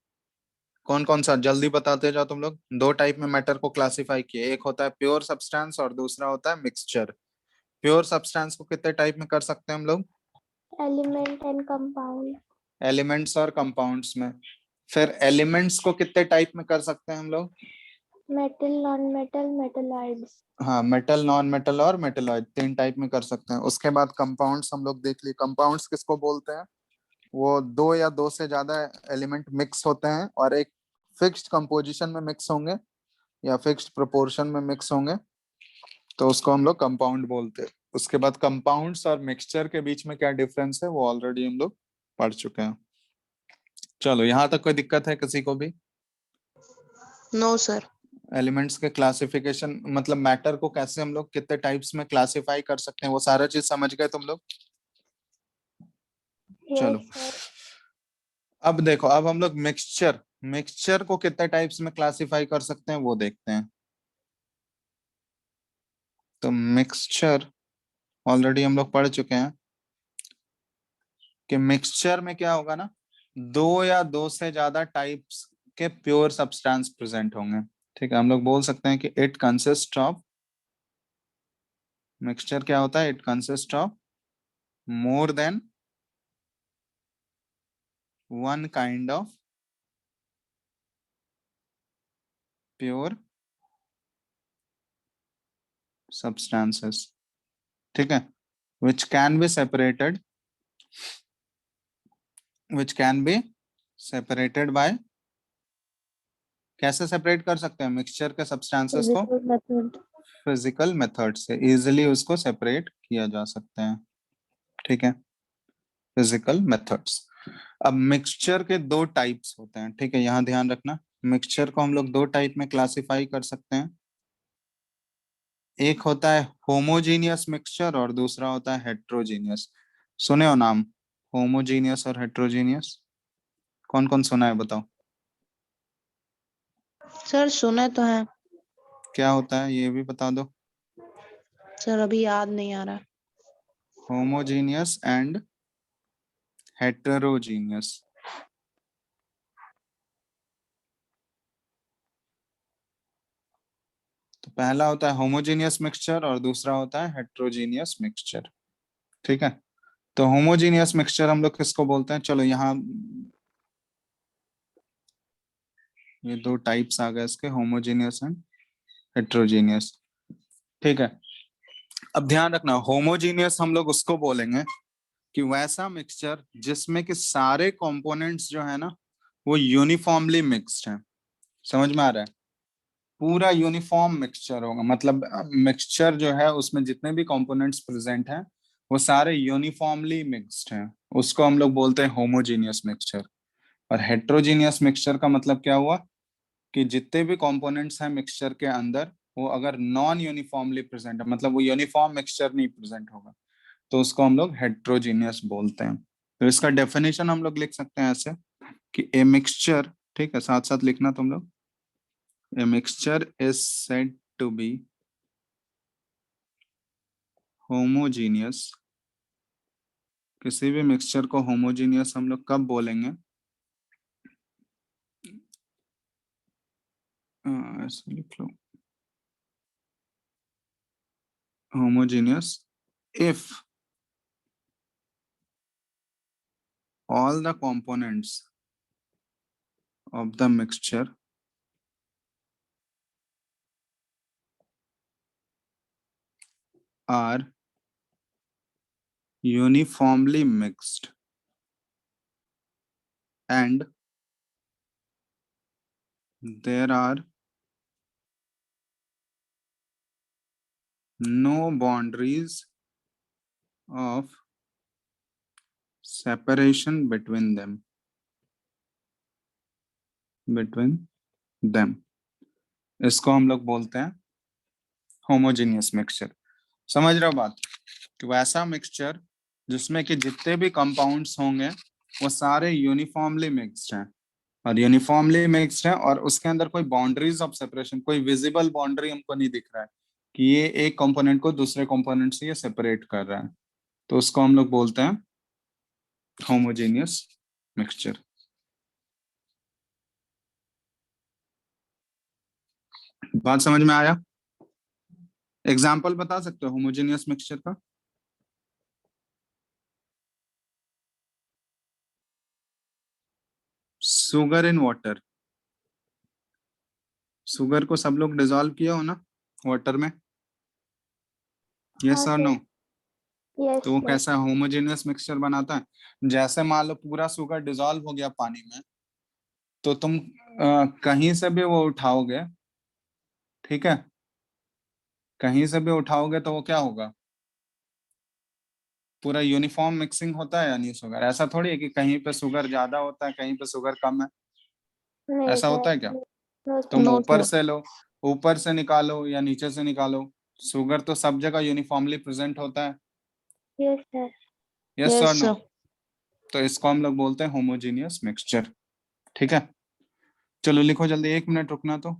कौन कौन सा, जल्दी बताते जाओ तुम लोग। दो टाइप में मैटर को क्लासिफाई किए, एक होता है प्योर सब्सटेंस और दूसरा होता है मिक्सचर। प्योर सब्सटेंस को कितने टाइप में कर सकते हैं हम लोग? Element and compound. एलिमेंट्स और कंपाउंड्स में। फिर एलिमेंट्स को कितने टाइप में कर सकते हैं हम लोग? Metal, non metal, metalloids. हाँ, मेटल, नॉन मेटल और मेटलॉइड, तीन टाइप में कर सकते हैं। उसके बाद कंपाउंड्स हम लोग देख लिए। कंपाउंड्स किसको बोलते हैं? वो दो या दो से ज्यादा एलिमेंट मिक्स होते हैं और एक फिक्स्ड कंपोजिशन में मिक्स होंगे या फिक्स्ड प्रोपोर्शन में मिक्स होंगे, तो उसको हम लोग कंपाउंड बोलते हैं। उसके बाद कंपाउंड्स और मिक्सचर के बीच में क्या डिफरेंस है वो ऑलरेडी हम लोग पढ़ चुके हैं। चलो, यहाँ तक कोई दिक्कत है किसी को भी? No sir. एलिमेंट्स के क्लासिफिकेशन मतलब मैटर को कैसे हम लोग कितने टाइप्स में क्लासिफाई कर सकते हैं वो सारा चीज समझ गए तुम लोग? चलो, यस सर। अब देखो, अब हम लोग मिक्सचर, मिक्सचर को कितने टाइप्स में क्लासिफाई कर सकते हैं वो देखते हैं। तो मिक्सचर ऑलरेडी हम लोग पढ़ चुके हैं कि मिक्सचर में क्या होगा ना, दो या दो से ज्यादा टाइप्स के प्योर सब्सटेंस प्रेजेंट होंगे। ठीक है, हम लोग बोल सकते हैं कि इट कंसिस्ट ऑफ, मिक्सचर क्या होता है, it consist of more than one kind of pure substances, ठीक है, which can be separated, which can be separated by, कैसे सेपरेट कर सकते हैं मिक्सचर के सब्सटेंसेस को? Physical method. फिजिकल मेथड से इजीली उसको सेपरेट किया जा सकते हैं। ठीक है, फिजिकल मेथड्स। अब मिक्सचर के दो टाइप्स होते हैं, ठीक है, यहाँ ध्यान रखना। मिक्सचर को हम लोग दो टाइप में क्लासिफाई कर सकते हैं। एक होता है होमोजीनियस मिक्सचर और दूसरा होता है हेट्रोजीनियस। सुने हो नाम होमोजीनियस और हेट्रोजीनियस? कौन कौन सुना है बताओ? सर सुने तो है क्या होता है ये भी बता दो। सर, अभी याद नहीं आ रहा। Homogeneous and heterogeneous. तो पहला होता है होमोजीनियस मिक्सचर और दूसरा होता है हेटेरोजीनियस मिक्सचर। ठीक है, तो होमोजीनियस मिक्सचर हम लोग किसको बोलते हैं? चलो, यहाँ ये दो टाइप्स आ गए इसके, होमोजीनियस एंड हेटेरोजीनियस। ठीक है, अब ध्यान रखना, होमोजीनियस हम लोग उसको बोलेंगे कि वैसा मिक्सचर जिसमें कि सारे कंपोनेंट्स जो है ना वो यूनिफॉर्मली मिक्स्ड है। समझ में आ रहा है? पूरा यूनिफॉर्म मिक्सचर होगा, मतलब मिक्सचर जो है उसमें जितने भी कंपोनेंट्स प्रेजेंट हैं वो सारे यूनिफॉर्मली मिक्स्ड हैं, उसको हम लोग बोलते हैं होमोजीनियस मिक्सचर। और हेट्रोजीनियस मिक्सचर का मतलब क्या हुआ कि जितने भी कंपोनेंट्स हैं मिक्सचर के अंदर वो अगर नॉन यूनिफॉर्मली प्रेजेंट है, मतलब वो यूनिफॉर्म मिक्सचर नहीं प्रेजेंट होगा, तो उसको हम लोग हेट्रोजीनियस बोलते हैं। तो इसका डेफिनेशन हम लोग लिख सकते हैं ऐसे कि ए मिक्सचर, ठीक है, साथ साथ लिखना तुम लोग, a mixture is said to be homogeneous। किसी भी मिक्सचर को होमोजीनियस हम लोग कब बोलेंगे? ऐसे लिख लो, homogeneous if all the components of the mixture are uniformly mixed and there are no boundaries of separation between them, इसको हम लोग बोलते हैं होमोजीनियस मिक्सचर। समझ रहे हो बात? कि वैसा मिक्सचर जिसमें कि जितने भी कंपाउंड्स होंगे वो सारे यूनिफॉर्मली मिक्स्ड हैं, और यूनिफॉर्मली मिक्स्ड है, और उसके अंदर कोई बाउंड्रीज ऑफ सेपरेशन, कोई विजिबल बाउंड्री हमको नहीं दिख रहा है कि ये एक कंपोनेंट को दूसरे कंपोनेंट से ये सेपरेट कर रहा है, तो उसको हम लोग बोलते हैं होमोजेनियस मिक्सचर। बात समझ में आया? एग्जाम्पल बता सकते हो होमोजेनियस मिक्सचर का? शुगर इन वाटर, शुगर को सब लोग डिसॉल्व किया हो ना वाटर में, यस हाँ और सर, नो? यस तो वो सर, कैसा होमोजेनियस मिक्सचर बनाता है? जैसे मान लो पूरा शुगर डिसॉल्व हो गया पानी में, तो तुम कहीं से भी वो उठाओगे, ठीक है, कहीं से भी उठाओगे तो वो क्या होगा, पूरा यूनिफॉर्म मिक्सिंग होता है या नहीं शुगर? ऐसा थोड़ी है कि कहीं पे शुगर ज्यादा होता है, कहीं पे शुगर कम है, नहीं ऐसा सर, होता है क्या? नो सर, तुम नो ऊपर सर। से लो, ऊपर से निकालो या नीचे से निकालो, शुगर तो सब जगह यूनिफॉर्मली प्रेजेंट होता है, यस सर, यस और यस नो? सर। तो इसको हम लोग बोलते हैं होमोजेनियस मिक्सचर, ठीक है। चलो लिखो जल्दी, 1 मिनट रुकना तो।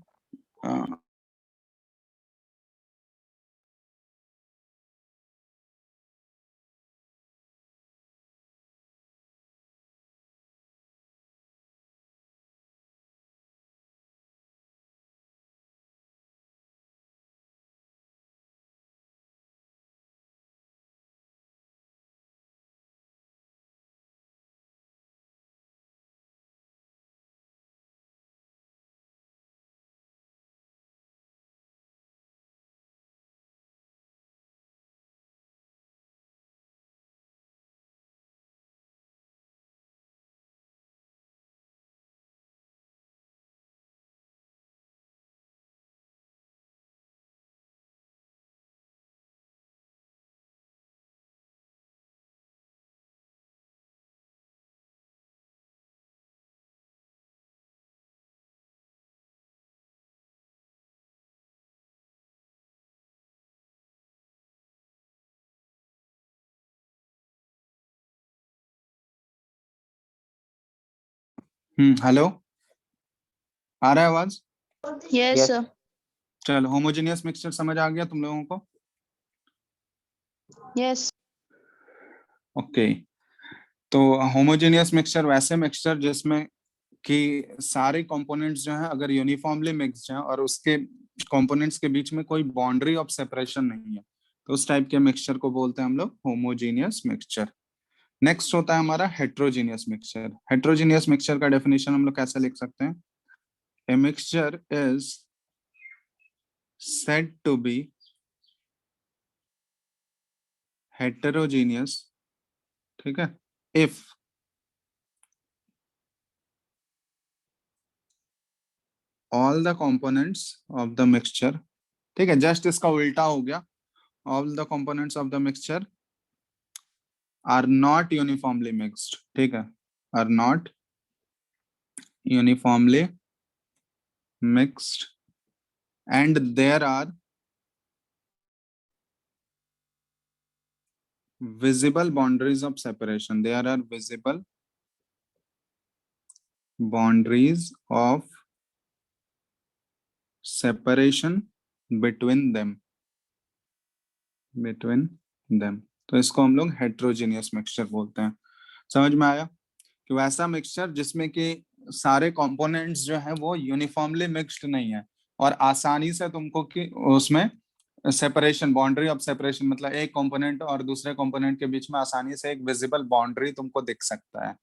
हेलो, आ रहा है आवाज? Yes Yes. सर। चलो, होमोजेनियस मिक्सचर समझ आ गया तुम लोगों को? यस। ओके, तो होमोजेनियस मिक्सचर वैसे मिक्सचर जिसमें कि सारे कंपोनेंट्स जो हैं अगर यूनिफॉर्मली मिक्स्ड हैं और उसके कंपोनेंट्स के बीच में कोई बाउंड्री ऑफ सेपरेशन नहीं है, तो उस टाइप के मिक्सचर को बोलते हैं हम लोग होमोजेनियस मिक्सचर। नेक्स्ट होता है हमारा हेट्रोजीनियस मिक्सचर। हेट्रोजीनियस मिक्सचर का डेफिनेशन हम लोग कैसे लिख सकते हैं? A mixture is said to be heterogeneous, ठीक है, if all the components of the mixture, ठीक है, जस्ट इसका उल्टा हो गया, all the components of the mixture are not uniformly mixed, ठीक है, are not uniformly mixed and there are visible boundaries of separation, there are visible boundaries of separation between them, between them, तो इसको हम लोग heterogeneous mixture बोलते हैं। समझ में आया? कि वैसा मिक्सचर जिसमें कि सारे कंपोनेंट्स जो है वो यूनिफॉर्मली मिक्स्ड नहीं है, और आसानी से तुमको कि उसमें सेपरेशन, बाउंड्री ऑफ सेपरेशन, मतलब एक कंपोनेंट और दूसरे कंपोनेंट के बीच में आसानी से एक विजिबल बाउंड्री तुमको दिख सकता है,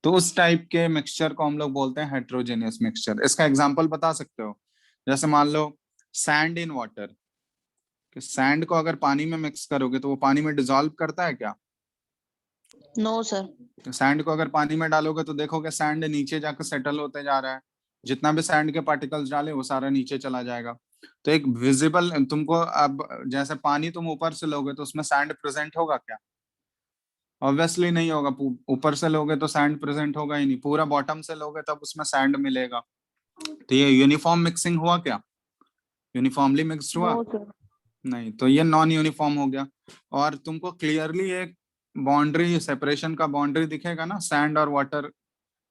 तो उस टाइप के मिक्सचर को हम लोग बोलते हैं हेट्रोजेनियस मिक्सचर। इसका एग्जांपल बता सकते हो? जैसे मान लो सैंड इन वाटर, कि सैंड को अगर पानी में मिक्स करोगे तो वो पानी में डिसॉल्व करता है क्या? No sir. तो सैंड को अगर पानी में डालोगे तो देखोगे सैंड नीचे जाकर सेटल होते जा रहा है, जितना भी सैंड के पार्टिकल्स डाले वो सारा नीचे चला जाएगा। तो एक विजिबल तुमको, अब जैसे पानी तुम ऊपर से लोगे तो उसमें सैंड प्रेजेंट होगा क्या? ऑब्वियसली नहीं होगा। ऊपर से लोगे तो सैंड प्रेजेंट होगा ही नहीं, पूरा बॉटम से लोगे तब उसमें सैंड मिलेगा। तो ये यूनिफॉर्म मिक्सिंग हुआ क्या? यूनिफॉर्मली मिक्स्ड हुआ? No sir. नहीं, तो ये नॉन यूनिफॉर्म हो गया। और तुमको क्लियरली एक बाउंड्री सेपरेशन का बाउंड्री दिखेगा ना, सैंड और वाटर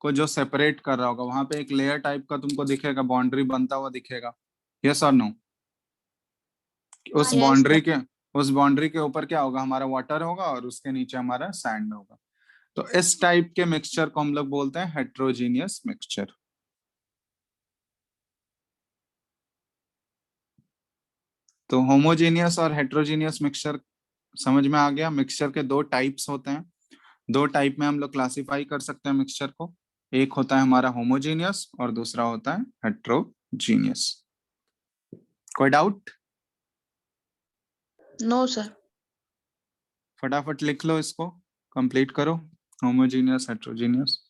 को जो सेपरेट कर रहा होगा, वहां पे एक लेयर टाइप का तुमको दिखेगा, बाउंड्री बनता हुआ दिखेगा, यस और नो? उस Yes, बाउंड्री के उस बाउंड्री के ऊपर क्या होगा, हमारा वाटर होगा और उसके नीचे हमारा सैंड होगा। तो इस टाइप के मिक्सचर को हम लोग बोलते हैं हेट्रोजीनियस मिक्सचर। तो होमोजीनियस और हेट्रोजीनियस मिक्सचर समझ में आ गया। मिक्सचर के दो टाइप्स होते हैं, दो टाइप में हम लोग क्लासिफाई कर सकते हैं मिक्सचर को। एक होता है हमारा होमोजीनियस और दूसरा होता है हेट्रोजीनियस। कोई डाउट? no sir. फटाफट लिख लो, इसको कंप्लीट करो, होमोजीनियस हेट्रोजीनियस।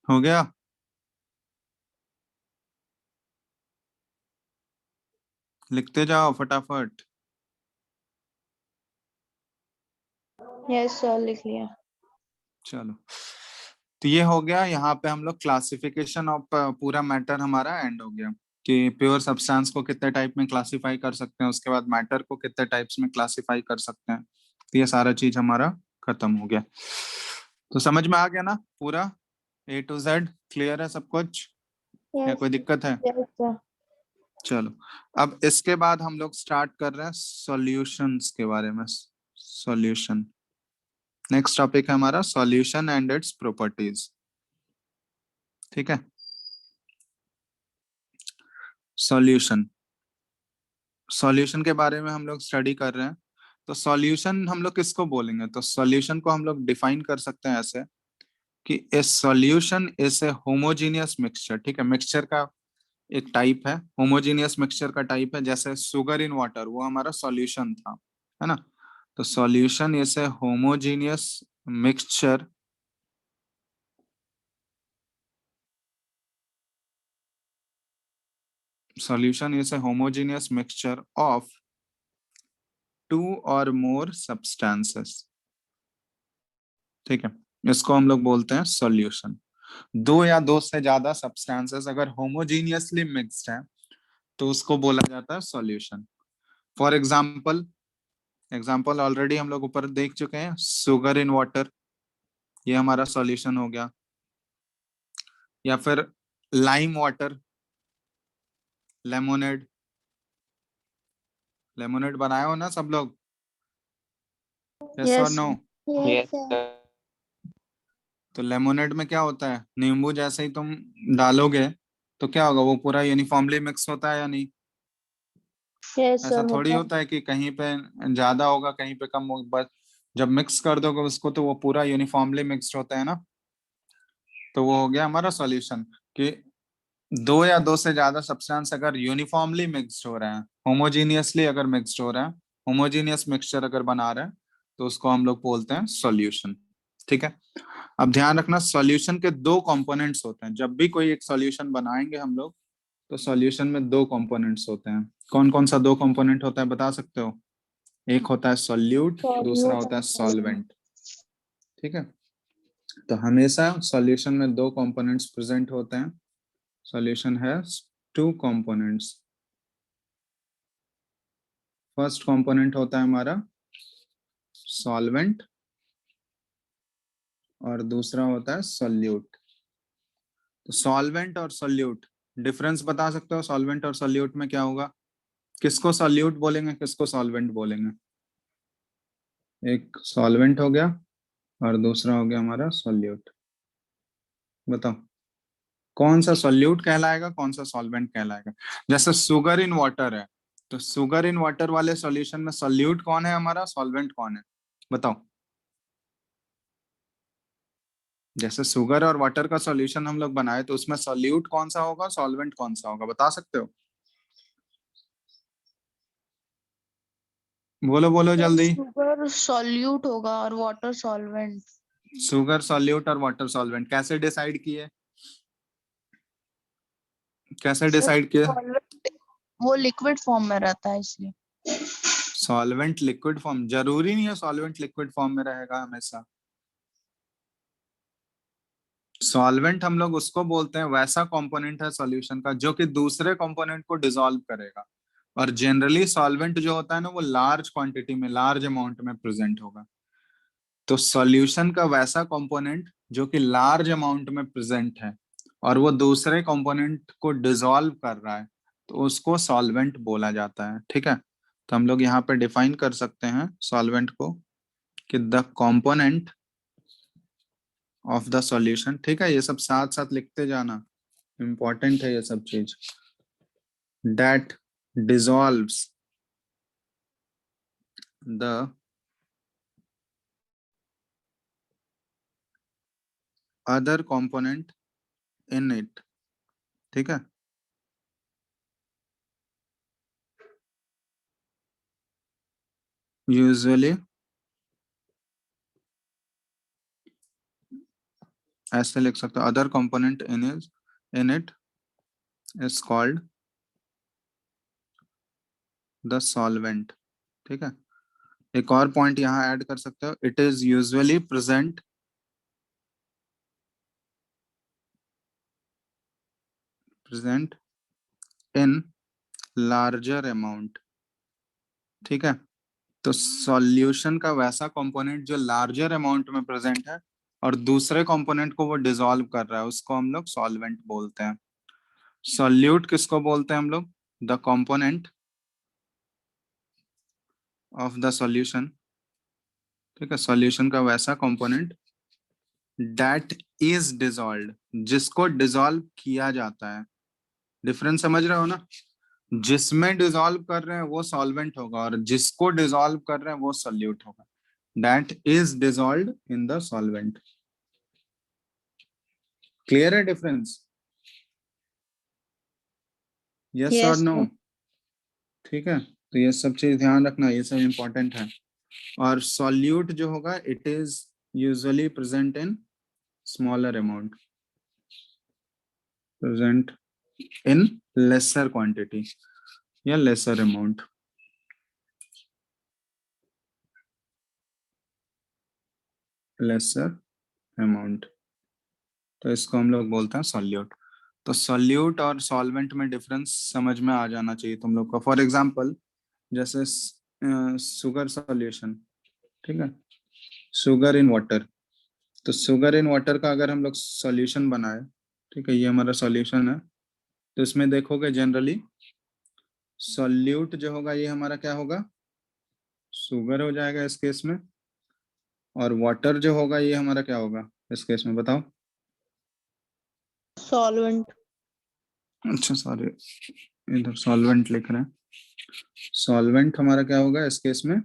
हो गया? लिखते जाओ फटाफट। Yes sir, लिख लिया। चलो, तो ये हो गया। यहाँ पे हम लोग क्लासिफिकेशन ऑफ पूरा मैटर हमारा एंड हो गया कि प्योर सब्सटेंस को कितने टाइप में क्लासिफाई कर सकते हैं, उसके बाद मैटर को कितने टाइप्स में क्लासिफाई कर सकते हैं। तो ये सारा चीज हमारा खत्म हो गया। तो समझ में आ गया ना पूरा, A to Z क्लियर है सब कुछ, या Yes. कोई दिक्कत है? Yes, sir. चलो, अब इसके बाद हम लोग स्टार्ट कर रहे हैं सॉल्यूशंस के बारे में। सॉल्यूशन नेक्स्ट टॉपिक है हमारा, सॉल्यूशन एंड इट्स प्रॉपर्टीज। ठीक है, सॉल्यूशन सॉल्यूशन के बारे में हम लोग स्टडी कर रहे हैं। तो सॉल्यूशन हम लोग किसको बोलेंगे? तो सॉल्यूशन को हम लोग डिफाइन कर सकते हैं ऐसे कि ए solution is a homogeneous mixture. ठीक है, मिक्सचर का एक टाइप है, होमोजीनियस मिक्सचर का टाइप है। जैसे शुगर इन वाटर, वो हमारा सॉल्यूशन था, है ना? तो solution is a homogeneous mixture solution is a homogeneous mixture of two or more substances। ठीक है, इसको हम लोग बोलते हैं सॉल्यूशन। दो या दो से ज्यादा सब्सटेंसेस अगर होमोजीनियसली मिक्स्ड है तो उसको बोला जाता है solution. For example, example already हम लोग ऊपर देख चुके हैं, शुगर इन वाटर, ये हमारा सॉल्यूशन हो गया। या फिर लाइम वाटर, लेमोनेड, लेमोनेड बनाए हो ना सब लोग? यस और Yes नो? Yes, sir. तो लेमोनेड में क्या होता है, नींबू जैसे ही तुम डालोगे तो क्या होगा, वो पूरा यूनिफॉर्मली मिक्स होता है या नहीं? Yes, ऐसा sir. थोड़ी होता होता है कि कहीं पे ज्यादा होगा कहीं पे कम होगा, बस जब मिक्स कर दोगे उसको तो वो पूरा यूनिफॉर्मली मिक्स्ड होता है ना। तो वो हो गया हमारा सॉल्यूशन कि दो या दो से ज्यादा सब्सटेंस अगर यूनिफॉर्मली मिक्स्ड हो रहे हैं, होमोजीनियसली अगर मिक्स्ड हो रहे हैं, होमोजीनियस मिक्सचर अगर बना रहे हैं, तो उसको हम लोग बोलते हैं सॉल्यूशन। ठीक है, अब ध्यान रखना, सॉल्यूशन के दो कंपोनेंट्स होते हैं। जब भी कोई एक सॉल्यूशन बनाएंगे हम लोग, तो सॉल्यूशन में दो कंपोनेंट्स होते हैं। कौन कौन सा दो कंपोनेंट होता है बता सकते हो? एक होता है सॉल्यूट, दूसरा Solute होता है and solvent. सॉल्वेंट। ठीक है, तो हमेशा सॉल्यूशन में दो कंपोनेंट्स प्रेजेंट होते हैं। Solution has two components. First component होता है हमारा सॉल्वेंट और दूसरा होता है सॉल्यूट। तो सॉल्वेंट और सॉल्यूट डिफरेंस बता सकते हो? सॉल्वेंट और सॉल्यूट में क्या होगा? किसको सॉल्यूट बोलेंगे, किसको सॉल्वेंट बोलेंगे? एक सॉल्वेंट हो गया और दूसरा हो गया हमारा सॉल्यूट। बताओ कौन सा सॉल्यूट कहलाएगा, कौन सा सॉल्वेंट कहलाएगा? जैसे शुगर इन वाटर है, तो शुगर इन वाटर वाले सॉल्यूशन में सॉल्यूट कौन है हमारा, सॉल्वेंट कौन है? बताओ। जैसे शुगर और वाटर का सॉल्यूशन हम लोग बनाए तो उसमें सॉल्यूट कौन सा होगा, सॉल्वेंट कौन सा होगा, बता सकते हो? बोलो बोलो जल्दी। शुगर सॉल्यूट होगा और वाटर सॉल्वेंट। शुगर सॉल्यूट और वाटर सॉल्वेंट कैसे डिसाइड किए? कैसे Sir, डिसाइड किया? solvent वो लिक्विड फॉर्म में रहता है इसलिए। सॉल्वेंट लिक्विड फॉर्म, जरूरी नहीं है सॉल्वेंट लिक्विड फॉर्म में रहेगा हमेशा। सॉल्वेंट हम लोग उसको बोलते हैं, वैसा कंपोनेंट है सॉल्यूशन का जो कि दूसरे कंपोनेंट को डिसॉल्व करेगा। और जनरली सॉल्वेंट जो होता है ना, वो लार्ज क्वांटिटी में, लार्ज अमाउंट में प्रेजेंट होगा। तो सॉल्यूशन का वैसा कंपोनेंट जो कि लार्ज अमाउंट में प्रेजेंट है और वो दूसरे कंपोनेंट को डिसॉल्व कर रहा है, तो उसको सॉल्वेंट बोला जाता है। ठीक है, तो हम लोग यहाँ पे डिफाइन कर सकते हैं सॉल्वेंट को कि the component of the solution. ठीक है, ये सब साथ साथ लिखते जाना, इंपॉर्टेंट है ये सब चीज। That dissolves the other component in it. ठीक है, यूजुअली ऐसे लिख सकते हो, other component in it is called the solvent. ठीक है, एक और पॉइंट यहाँ ऐड कर सकते हो, it is usually present in larger amount. ठीक है, तो सॉल्यूशन का वैसा कंपोनेंट जो लार्जर अमाउंट में प्रेजेंट है और दूसरे कंपोनेंट को वो डिसॉल्व कर रहा है, उसको हम लोग सॉल्वेंट बोलते हैं। सॉल्यूट किसको बोलते हैं हम लोग? The component of the solution. ठीक है, सॉल्यूशन का वैसा कंपोनेंट दैट इज डिसॉल्व्ड, जिसको डिसॉल्व किया जाता है। डिफरेंस समझ रहे हो ना? जिसमें डिसॉल्व कर रहे हैं वो सॉल्वेंट होगा और जिसको डिसॉल्व कर रहे हैं वो सॉल्यूट होगा। That is dissolved in the solvent. Clear है डिफरेंस? यस और Yes, नो? sir. ठीक है, तो ये सब चीज ध्यान रखना, ये सब इंपॉर्टेंट है। और सॉल्यूट जो होगा, it is usually present in smaller amount, present in laser quantity या लेसर अमाउंट। लेसर अमाउंट, तो इसको हम लोग बोलते हैं सॉल्यूट। तो सॉल्यूट और सॉल्वेंट में डिफरेंस समझ में आ जाना चाहिए तुम लोग को। फॉर एग्जांपल जैसे शुगर सॉल्यूशन, ठीक है, शुगर इन वाटर। तो शुगर इन वाटर का अगर हम लोग सॉल्यूशन बनाए, ठीक है, ये हमारा सॉल्यूशन है, तो इसमें देखोगे जनरली सॉल्यूट जो होगा ये हमारा क्या होगा? शुगर हो जाएगा इस केस में। और वाटर जो होगा ये हमारा क्या होगा इस केस में, बताओ? Solvent. अच्छा सॉरी, इधर सॉल्वेंट लिख रहे हैं। सॉल्वेंट हमारा क्या होगा इस केस में?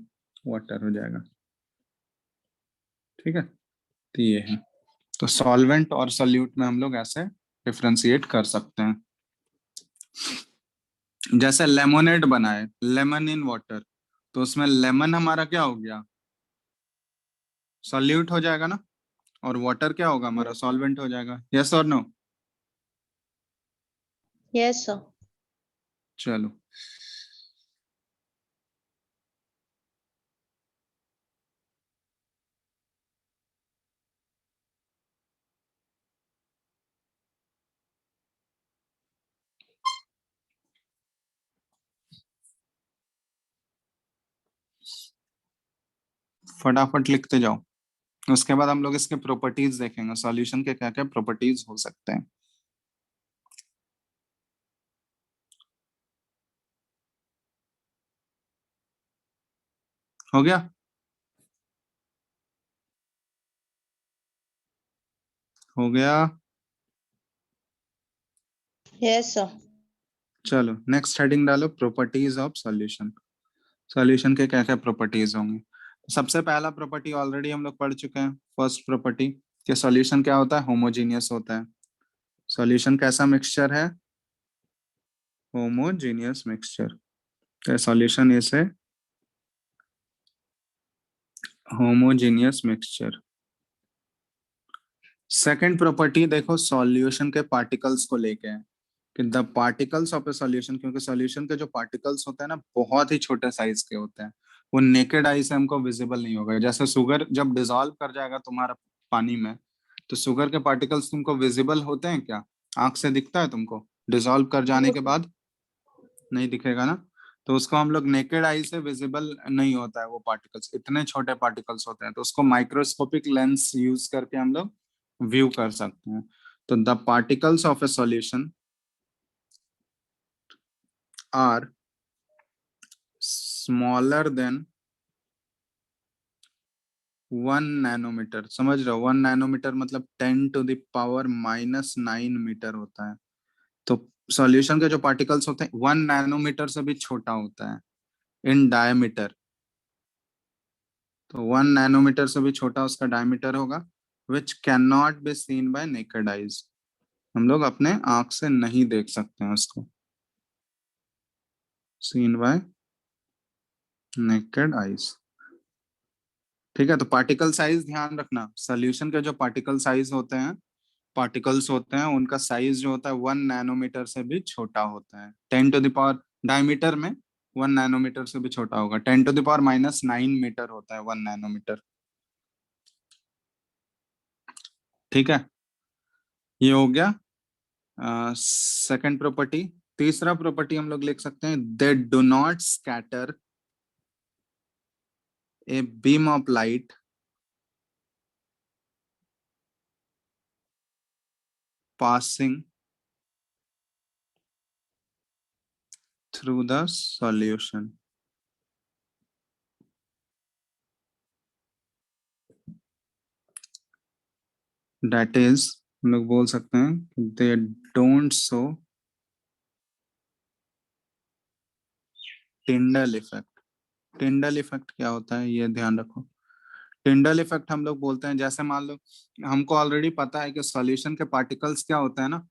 वाटर हो जाएगा। ठीक है, तो ये है। तो सॉल्वेंट और सॉल्यूट में हम लोग ऐसे डिफ्रेंशिएट कर सकते हैं। जैसे लेमोनेड बनाए, लेमन इन वाटर, तो उसमें लेमन हमारा क्या हो गया? सॉल्यूट हो जाएगा ना, और वाटर क्या होगा हमारा? सॉल्वेंट हो जाएगा। यस और नो? Yes, sir. चलो, फटाफट लिखते जाओ। उसके बाद हम लोग इसके प्रॉपर्टीज देखेंगे, सॉल्यूशन के क्या क्या प्रॉपर्टीज हो सकते हैं। हो गया? हो गया? Yes, sir. चलो नेक्स्ट हेडिंग डालो, प्रॉपर्टीज ऑफ सॉल्यूशन। सॉल्यूशन के क्या क्या प्रॉपर्टीज होंगे? सबसे पहला प्रॉपर्टी ऑलरेडी हम लोग पढ़ चुके हैं, फर्स्ट प्रॉपर्टी, कि सॉल्यूशन क्या होता है? होमोजीनियस होता है। सॉल्यूशन कैसा मिक्सचर है? Homogeneous mixture. तो solution is a homogeneous mixture. Second property देखो, सॉल्यूशन के पार्टिकल्स को लेके है। कि the particles of a solution, क्योंकि सॉल्यूशन के जो पार्टिकल्स होते हैं ना बहुत ही छोटे साइज के होते हैं, वो नेकेड आई से हमको विजिबल नहीं होगा। जैसे शुगर जब डिसॉल्व कर जाएगा तुम्हारा पानी में, तो शुगर के पार्टिकल्स तुमको विजिबल होते हैं क्या? आंख से दिखता है तुमको डिसॉल्व कर जाने के बाद? नहीं दिखेगा ना। तो उसको हम लोग नेकेड आई से विजिबल नहीं होता है, वो पार्टिकल्स इतने छोटे पार्टिकल्स होते हैं, तो उसको माइक्रोस्कोपिक लेंस यूज करके हम लोग व्यू कर सकते हैं। तो the particles of a solution are smaller than 1 nanometre. समझ रहे हो? 1 नैनोमीटर मतलब 10⁻⁻⁹ मीटर होता है। तो सॉल्यूशन के जो पार्टिकल्स होते हैं 1 नैनोमीटर से भी छोटा होता है इन डायमीटर। तो 1 नैनोमीटर से भी छोटा उसका डायमीटर होगा, which can not be seen bye naked eyes. हम लोग अपने आंख से नहीं देख सकते हैं उसको, सीन बाय नेकेड आइज। ठीक है, तो पार्टिकल साइज ध्यान रखना, सोल्यूशन के जो पार्टिकल साइज होते हैं, पार्टिकल्स होते हैं, उनका साइज जो होता है 1 नैनोमीटर से भी छोटा होता है। 10⁻, डायमीटर में 1 नैनोमीटर से भी छोटा होगा। 10⁻⁹ मीटर होता है 1 नैनोमीटर। ठीक है, ये हो गया सेकंड प्रॉपर्टी। तीसरा प्रॉपर्टी हम लोग लिख सकते हैं, they do not scatter a beam of light passing through the solution। That is, हम लोग बोल सकते हैं they don't show Tyndall effect. Tyndall effect क्या होता है ये ध्यान रखो। टिंडल इफेक्ट हम लोग बोलते हैं, जैसे मान लो हमको ऑलरेडी पता है कि सॉल्यूशन के पार्टिकल्स क्या होते हैं ना,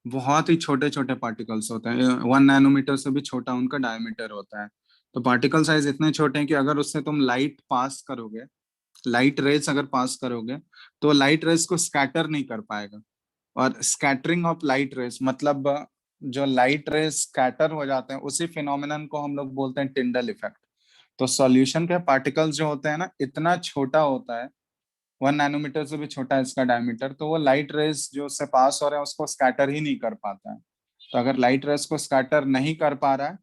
बहुत ही छोटे छोटे पार्टिकल्स होते हैं, 1 नैनोमीटर से भी छोटा उनका डायमीटर होता है। तो पार्टिकल साइज इतने छोटे हैं कि अगर उससे तुम लाइट पास करोगे, लाइट रेज अगर पास करोगे, तो लाइट रेज को स्कैटर नहीं कर पाएगा। और स्कैटरिंग ऑफ लाइट रेज मतलब जो लाइट रेज स्कैटर हो जाते हैं, उसी फिनोमिनन को हम लोग बोलते हैं टिंडल इफेक्ट। तो सॉल्यूशन के पार्टिकल्स जो होते हैं ना, इतना छोटा होता है, 1 नैनोमीटर से भी छोटा है इसका डायमीटर, तो वो लाइट रेज जो उससे पास हो रहे हैं उसको स्कैटर ही नहीं कर पाता है। तो अगर लाइट रेज को स्कैटर नहीं कर पा रहा है,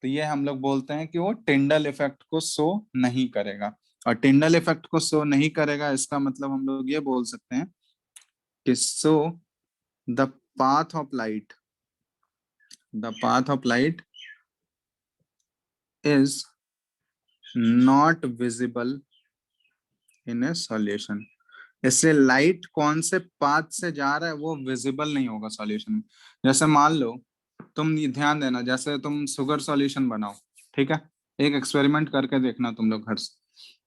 तो ये हम लोग बोलते हैं कि वो टिंडल इफेक्ट को शो नहीं करेगा। और टिंडल इफेक्ट को शो नहीं करेगा, इसका मतलब हम लोग ये बोल सकते हैं कि show the path of light, the path of light is not visible in A solution. इससे लाइट कौन से पाथ से जा रहा है वो विजिबल नहीं होगा सॉल्यूशन में। जैसे मान लो, तुम ये ध्यान देना, जैसे तुम शुगर सॉल्यूशन बनाओ, ठीक है, एक एक्सपेरिमेंट करके देखना तुम लोग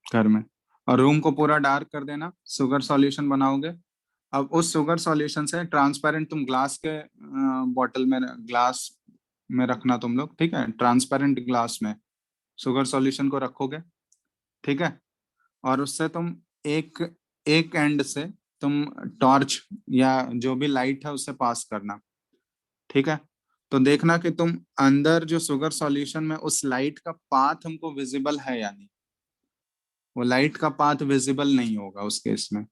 घर में, और रूम को पूरा डार्क कर देना, शुगर सॉल्यूशन बनाओगे। अब उस शुगर सॉल्यूशन से ट्रांसपेरेंट तुम ग्लास के बॉटल में, ग्लास में रखना तुम लोग, ठीक है, ट्रांसपेरेंट ग्लास में शुगर सॉल्यूशन को रखोगे, ठीक है। और उससे तुम एक एक एंड से तुम टॉर्च या जो भी लाइट है उससे पास करना, ठीक है। तो देखना कि तुम अंदर जो शुगर सॉल्यूशन में उस लाइट का पाथ हमको विजिबल है या नहीं। वो लाइट का पाथ विजिबल नहीं होगा उस केस में,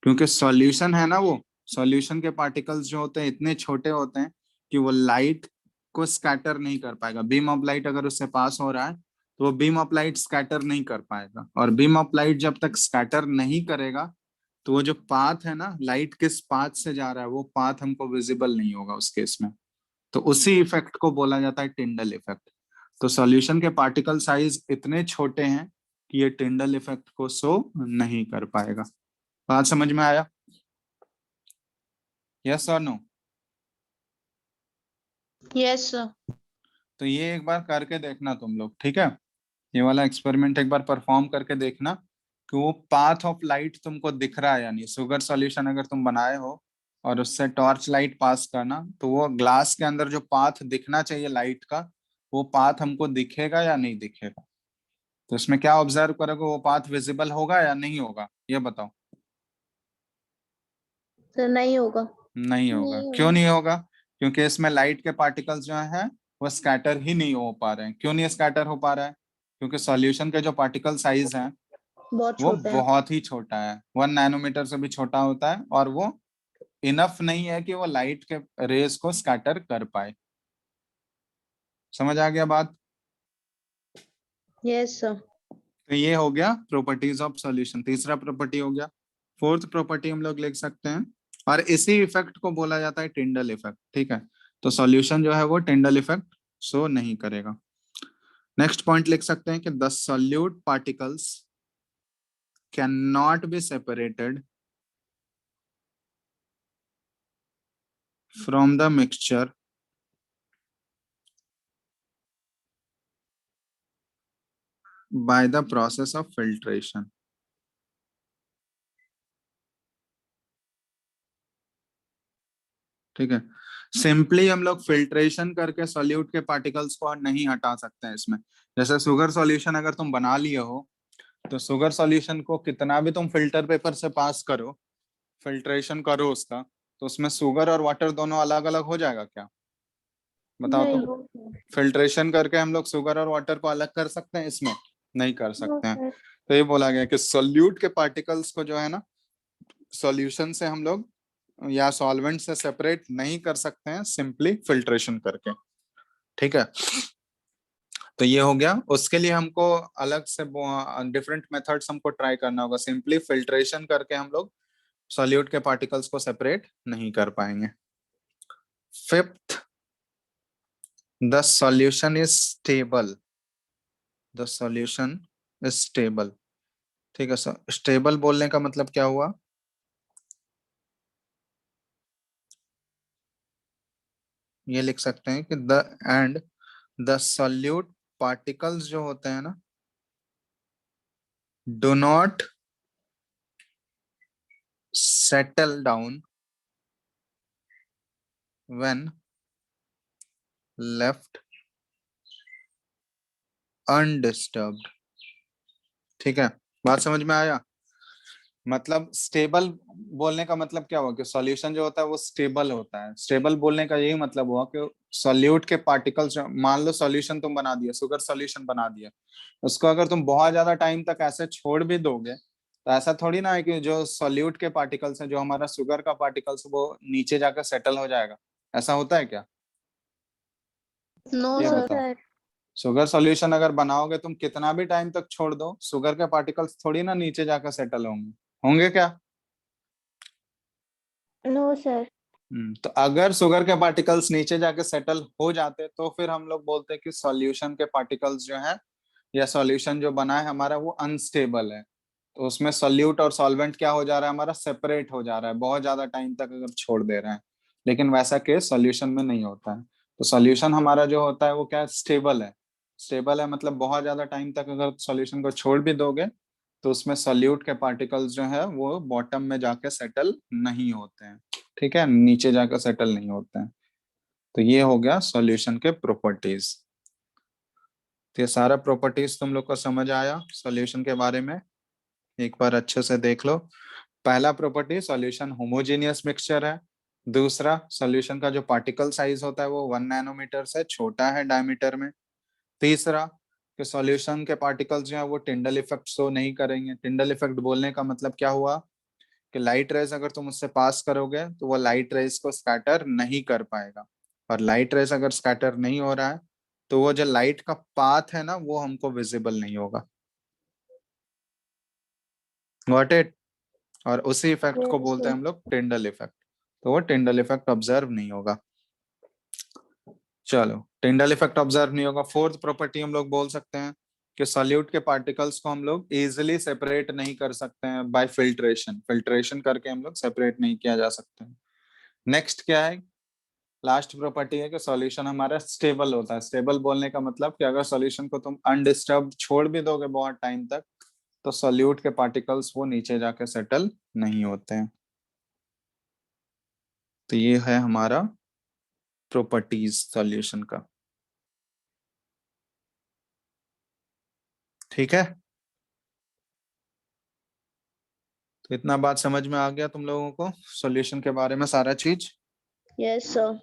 क्योंकि सॉल्यूशन है ना, वो सॉल्यूशन के पार्टिकल्स जो होते हैं इतने छोटे होते हैं कि वो लाइट को स्कैटर नहीं कर पाएगा। बीम ऑफ लाइट अगर उससे पास हो रहा है, तो वो बीम ऑफ लाइट स्कैटर नहीं कर पाएगा। और बीम ऑफ लाइट जब तक स्कैटर नहीं करेगा, तो वो जो पाथ है ना, लाइट किस पाथ से जा रहा है, वो पाथ हमको विजिबल नहीं होगा उस केस में। तो उसी इफेक्ट को बोला जाता है टिंडल इफेक्ट। तो सॉल्यूशन के पार्टिकल साइज इतने छोटे हैं कि ये टिंडल इफेक्ट को शो नहीं कर पाएगा। बात समझ में आया? यस और नो? Yes, sir. तो ये एक बार करके देखना तुम लोग, ठीक है, ये वाला एक्सपेरिमेंट एक बार परफॉर्म करके देखना कि वो पाथ ऑफ लाइट तुमको दिख रहा है या नहीं। शुगर सॉल्यूशन अगर तुम बनाए हो और उससे टॉर्च लाइट पास करना, तो वो ग्लास के अंदर जो पाथ दिखना चाहिए लाइट का, वो पाथ हमको दिखेगा या नहीं दिखेगा। तो इसमें क्या ऑब्जर्व करोगे, वो पाथ विजिबल होगा या नहीं होगा, ये बताओ। तो नहीं होगा। नहीं होगा। नहीं क्यों होगा। नहीं होगा? क्योंकि इसमें लाइट के पार्टिकल्स जो है वो स्कैटर ही नहीं हो पा रहे हैं। क्यों नहीं स्कैटर हो पा रहा है? क्योंकि सॉल्यूशन के जो पार्टिकल साइज है बहुत वो छोटा है। बहुत ही छोटा है, 1 नैनोमीटर से भी छोटा होता है, और वो इनफ नहीं है कि वो लाइट के रेज को स्कैटर कर पाए। समझ आ गया बात? Yes sir. तो ये हो गया प्रॉपर्टीज ऑफ सॉल्यूशन, तीसरा प्रॉपर्टी हो गया। फोर्थ प्रॉपर्टी हम लोग लिख सकते हैं, और इसी इफेक्ट को बोला जाता है टिंडल इफेक्ट। ठीक है, तो सॉल्यूशन जो है वो टिंडल इफेक्ट शो नहीं करेगा। नेक्स्ट पॉइंट लिख सकते हैं कि the solute particles can not be separated from the mixture by the process of filtration। ठीक है, सिंपली हम लोग फिल्ट्रेशन करके सॉल्यूट के पार्टिकल्स को नहीं हटा सकते हैं इसमें। जैसे शुगर सॉल्यूशन अगर तुम बना लिए हो, तो शुगर सॉल्यूशन को कितना भी तुम फिल्टर पेपर से पास करो, फिल्ट्रेशन करो उसका, तो उसमें शुगर और वाटर दोनों अलग अलग हो जाएगा क्या? बताओ नहीं तो। फिल्ट्रेशन करके हम लोग शुगर और वाटर को अलग कर सकते हैं इसमें? नहीं कर सकते हैं। तो ये बोला गया कि सॉल्यूट के पार्टिकल्स को जो है ना, सॉल्यूशन से हम लोग या सॉल्वेंट से सेपरेट नहीं कर सकते हैं सिंपली फिल्ट्रेशन करके। ठीक है, तो ये हो गया। उसके लिए हमको अलग से डिफरेंट मेथड्स हमको ट्राई करना होगा। सिंपली फिल्ट्रेशन करके हम लोग सॉल्यूट के पार्टिकल्स को सेपरेट नहीं कर पाएंगे। Fifth, the solution is stable. The solution is stable. ठीक है सर, स्टेबल बोलने का मतलब क्या हुआ? ये लिख सकते हैं कि द सॉल्यूट पार्टिकल्स जो होते हैं ना, do not settle down when left undisturbed. ठीक है, बात समझ में आया? मतलब स्टेबल बोलने का मतलब क्या हुआ कि सॉल्यूशन जो होता है वो स्टेबल होता है। स्टेबल बोलने का यही मतलब हुआ कि सॉल्यूट के पार्टिकल्स, मान लो सॉल्यूशन तुम बना दिया, शुगर सॉल्यूशन बना दिया, उसको अगर तुम बहुत ज्यादा टाइम तक ऐसे छोड़ भी दोगे, तो ऐसा थोड़ी ना है कि जो सॉल्यूट के पार्टिकल्स है, जो हमारा शुगर का पार्टिकल्स, वो नीचे जाकर सेटल हो जाएगा। ऐसा होता है क्या? No, ये sir. बताओ। शुगर सॉल्यूशन अगर बनाओगे तुम, कितना भी टाइम तक छोड़ दो, शुगर के पार्टिकल्स थोड़ी ना नीचे जाकर सेटल होंगे। होंगे क्या? No sir. तो अगर शुगर के पार्टिकल्स नीचे जाके सेटल हो जाते, तो फिर हम लोग बोलते हैं कि सॉल्यूशन के पार्टिकल्स जो है, या सॉल्यूशन जो बना है हमारा, वो अनस्टेबल है। तो उसमें सॉल्यूट और सॉल्वेंट क्या हो जा रहा है हमारा, सेपरेट हो जा रहा है बहुत ज्यादा टाइम तक अगर छोड़ दे रहे हैं। लेकिन वैसा केस सॉल्यूशन में नहीं होता है। तो सॉल्यूशन हमारा जो होता है वो क्या, स्टेबल है। स्टेबल है मतलब बहुत ज्यादा टाइम तक अगर सॉल्यूशन को छोड़ भी दोगे, तो उसमें सॉल्यूट के पार्टिकल्स जो है वो बॉटम में जाके सेटल नहीं होते हैं। ठीक है, नीचे जाकर सेटल नहीं होते हैं। तो ये हो गया सॉल्यूशन के प्रॉपर्टीज। तो ये सारा प्रॉपर्टीज तुम लोग को समझ आया सॉल्यूशन के बारे में? एक बार अच्छे से देख लो। पहला प्रॉपर्टी, सॉल्यूशन होमोजेनियस मिक्सचर है। दूसरा, सॉल्यूशन का जो पार्टिकल साइज होता है वो 1 नैनोमीटर से छोटा है डायमीटर में। तीसरा, कि सॉल्यूशन के पार्टिकल्स जो है वो टिंडल इफेक्ट शो नहीं करेंगे। टिंडल इफेक्ट बोलने का मतलब क्या हुआ कि लाइट रेज अगर तुम उससे पास करोगे, तो वो लाइट रेज को स्कैटर नहीं कर पाएगा। और लाइट रेज अगर स्कैटर नहीं हो रहा है, तो वो जो लाइट का पाथ है ना, वो हमको विजिबल नहीं होगा। Got it? और उसी इफेक्ट को यस बोलते हैं सर। हम लोग टिंडल इफेक्ट। तो वो टिंडल इफेक्ट ऑब्जर्व नहीं होगा। चलो, टिंडल इफेक्ट ऑब्जर्व नहीं होगा। फोर्थ प्रॉपर्टी हम लोग बोल सकते हैं कि सॉल्यूट के पार्टिकल्स को हम लोग इजिली सेपरेट नहीं कर सकते हैं बाय फिल्ट्रेशन। फिल्ट्रेशन करके हम लोग सेपरेट नहीं किया जा सकते हैं। नेक्स्ट क्या है, लास्ट प्रॉपर्टी है कि सॉल्यूशन हमारा स्टेबल होता है। स्टेबल बोलने का मतलब कि अगर सॉल्यूशन को तुम अनडिस्टर्ब छोड़ भी दोगे बहुत टाइम तक, तो सॉल्यूट के पार्टिकल्स वो नीचे जाके सेटल नहीं होते हैं। तो ये है हमारा प्रॉपर्टीज सॉल्यूशन का। ठीक है, तो इतना बात समझ में आ गया तुम लोगों को सॉल्यूशन के बारे में सारा चीज? Yes sir.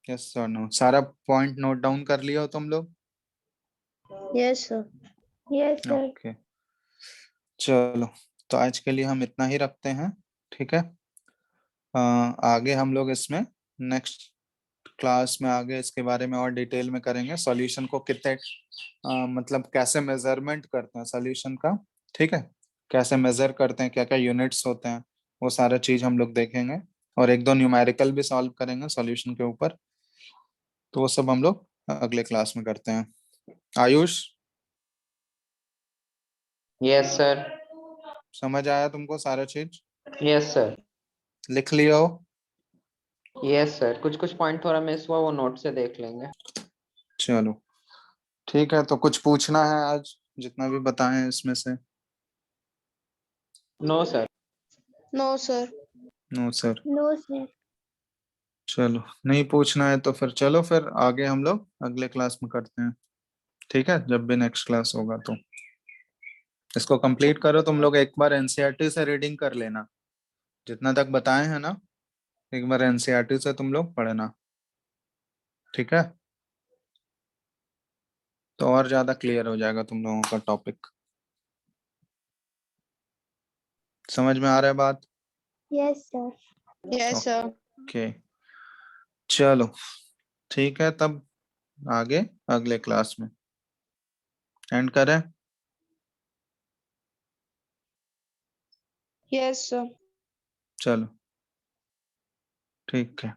यस और नो, सारा पॉइंट नोट डाउन कर लिया हो तुम लोग? Yes, sir. Yes, sir. Okay चलो, तो आज के लिए हम इतना ही रखते हैं, ठीक है। आगे हम लोग इसमें नेक्स्ट क्लास में आगे इसके बारे में और डिटेल में करेंगे, सॉल्यूशन को कितने मतलब कैसे मेजरमेंट करते हैं सॉल्यूशन का, ठीक है, कैसे मेजर करते हैं, क्या क्या यूनिट्स होते हैं, वो सारा चीज हम लोग देखेंगे, और एक दो न्यूमेरिकल भी सॉल्व करेंगे सॉल्यूशन के ऊपर। तो वो सब हम लोग अगले क्लास में करते हैं। Ayush, yes sir. समझ आया तुमको सारा चीज? Yes sir. लिख लिया हो? यस सर, कुछ कुछ पॉइंट थोड़ा मिस हुआ, वो नोट से देख लेंगे। चलो ठीक है, तो कुछ पूछना है आज जितना भी बताएं इसमें से? No sir. No, sir. No sir. No, sir. चलो नहीं पूछना है तो फिर चलो, फिर आगे हम लोग अगले क्लास में करते हैं, ठीक है, जब भी नेक्स्ट क्लास होगा। तो इसको कंप्लीट करो तुम लोग, एक बार एनसीईआरटी से रीडिंग कर लेना, जितना तक बताए हैं ना, एक बार एनसीईआरटी से तुम लोग पढ़ना, ठीक है, तो और ज्यादा क्लियर हो जाएगा तुम लोगों का टॉपिक। समझ में आ रहा है बात? Yes, sir. Yes, sir. Okay चलो ठीक है, तब आगे अगले क्लास में एंड करें। Yes, sir. चलो ठीक है।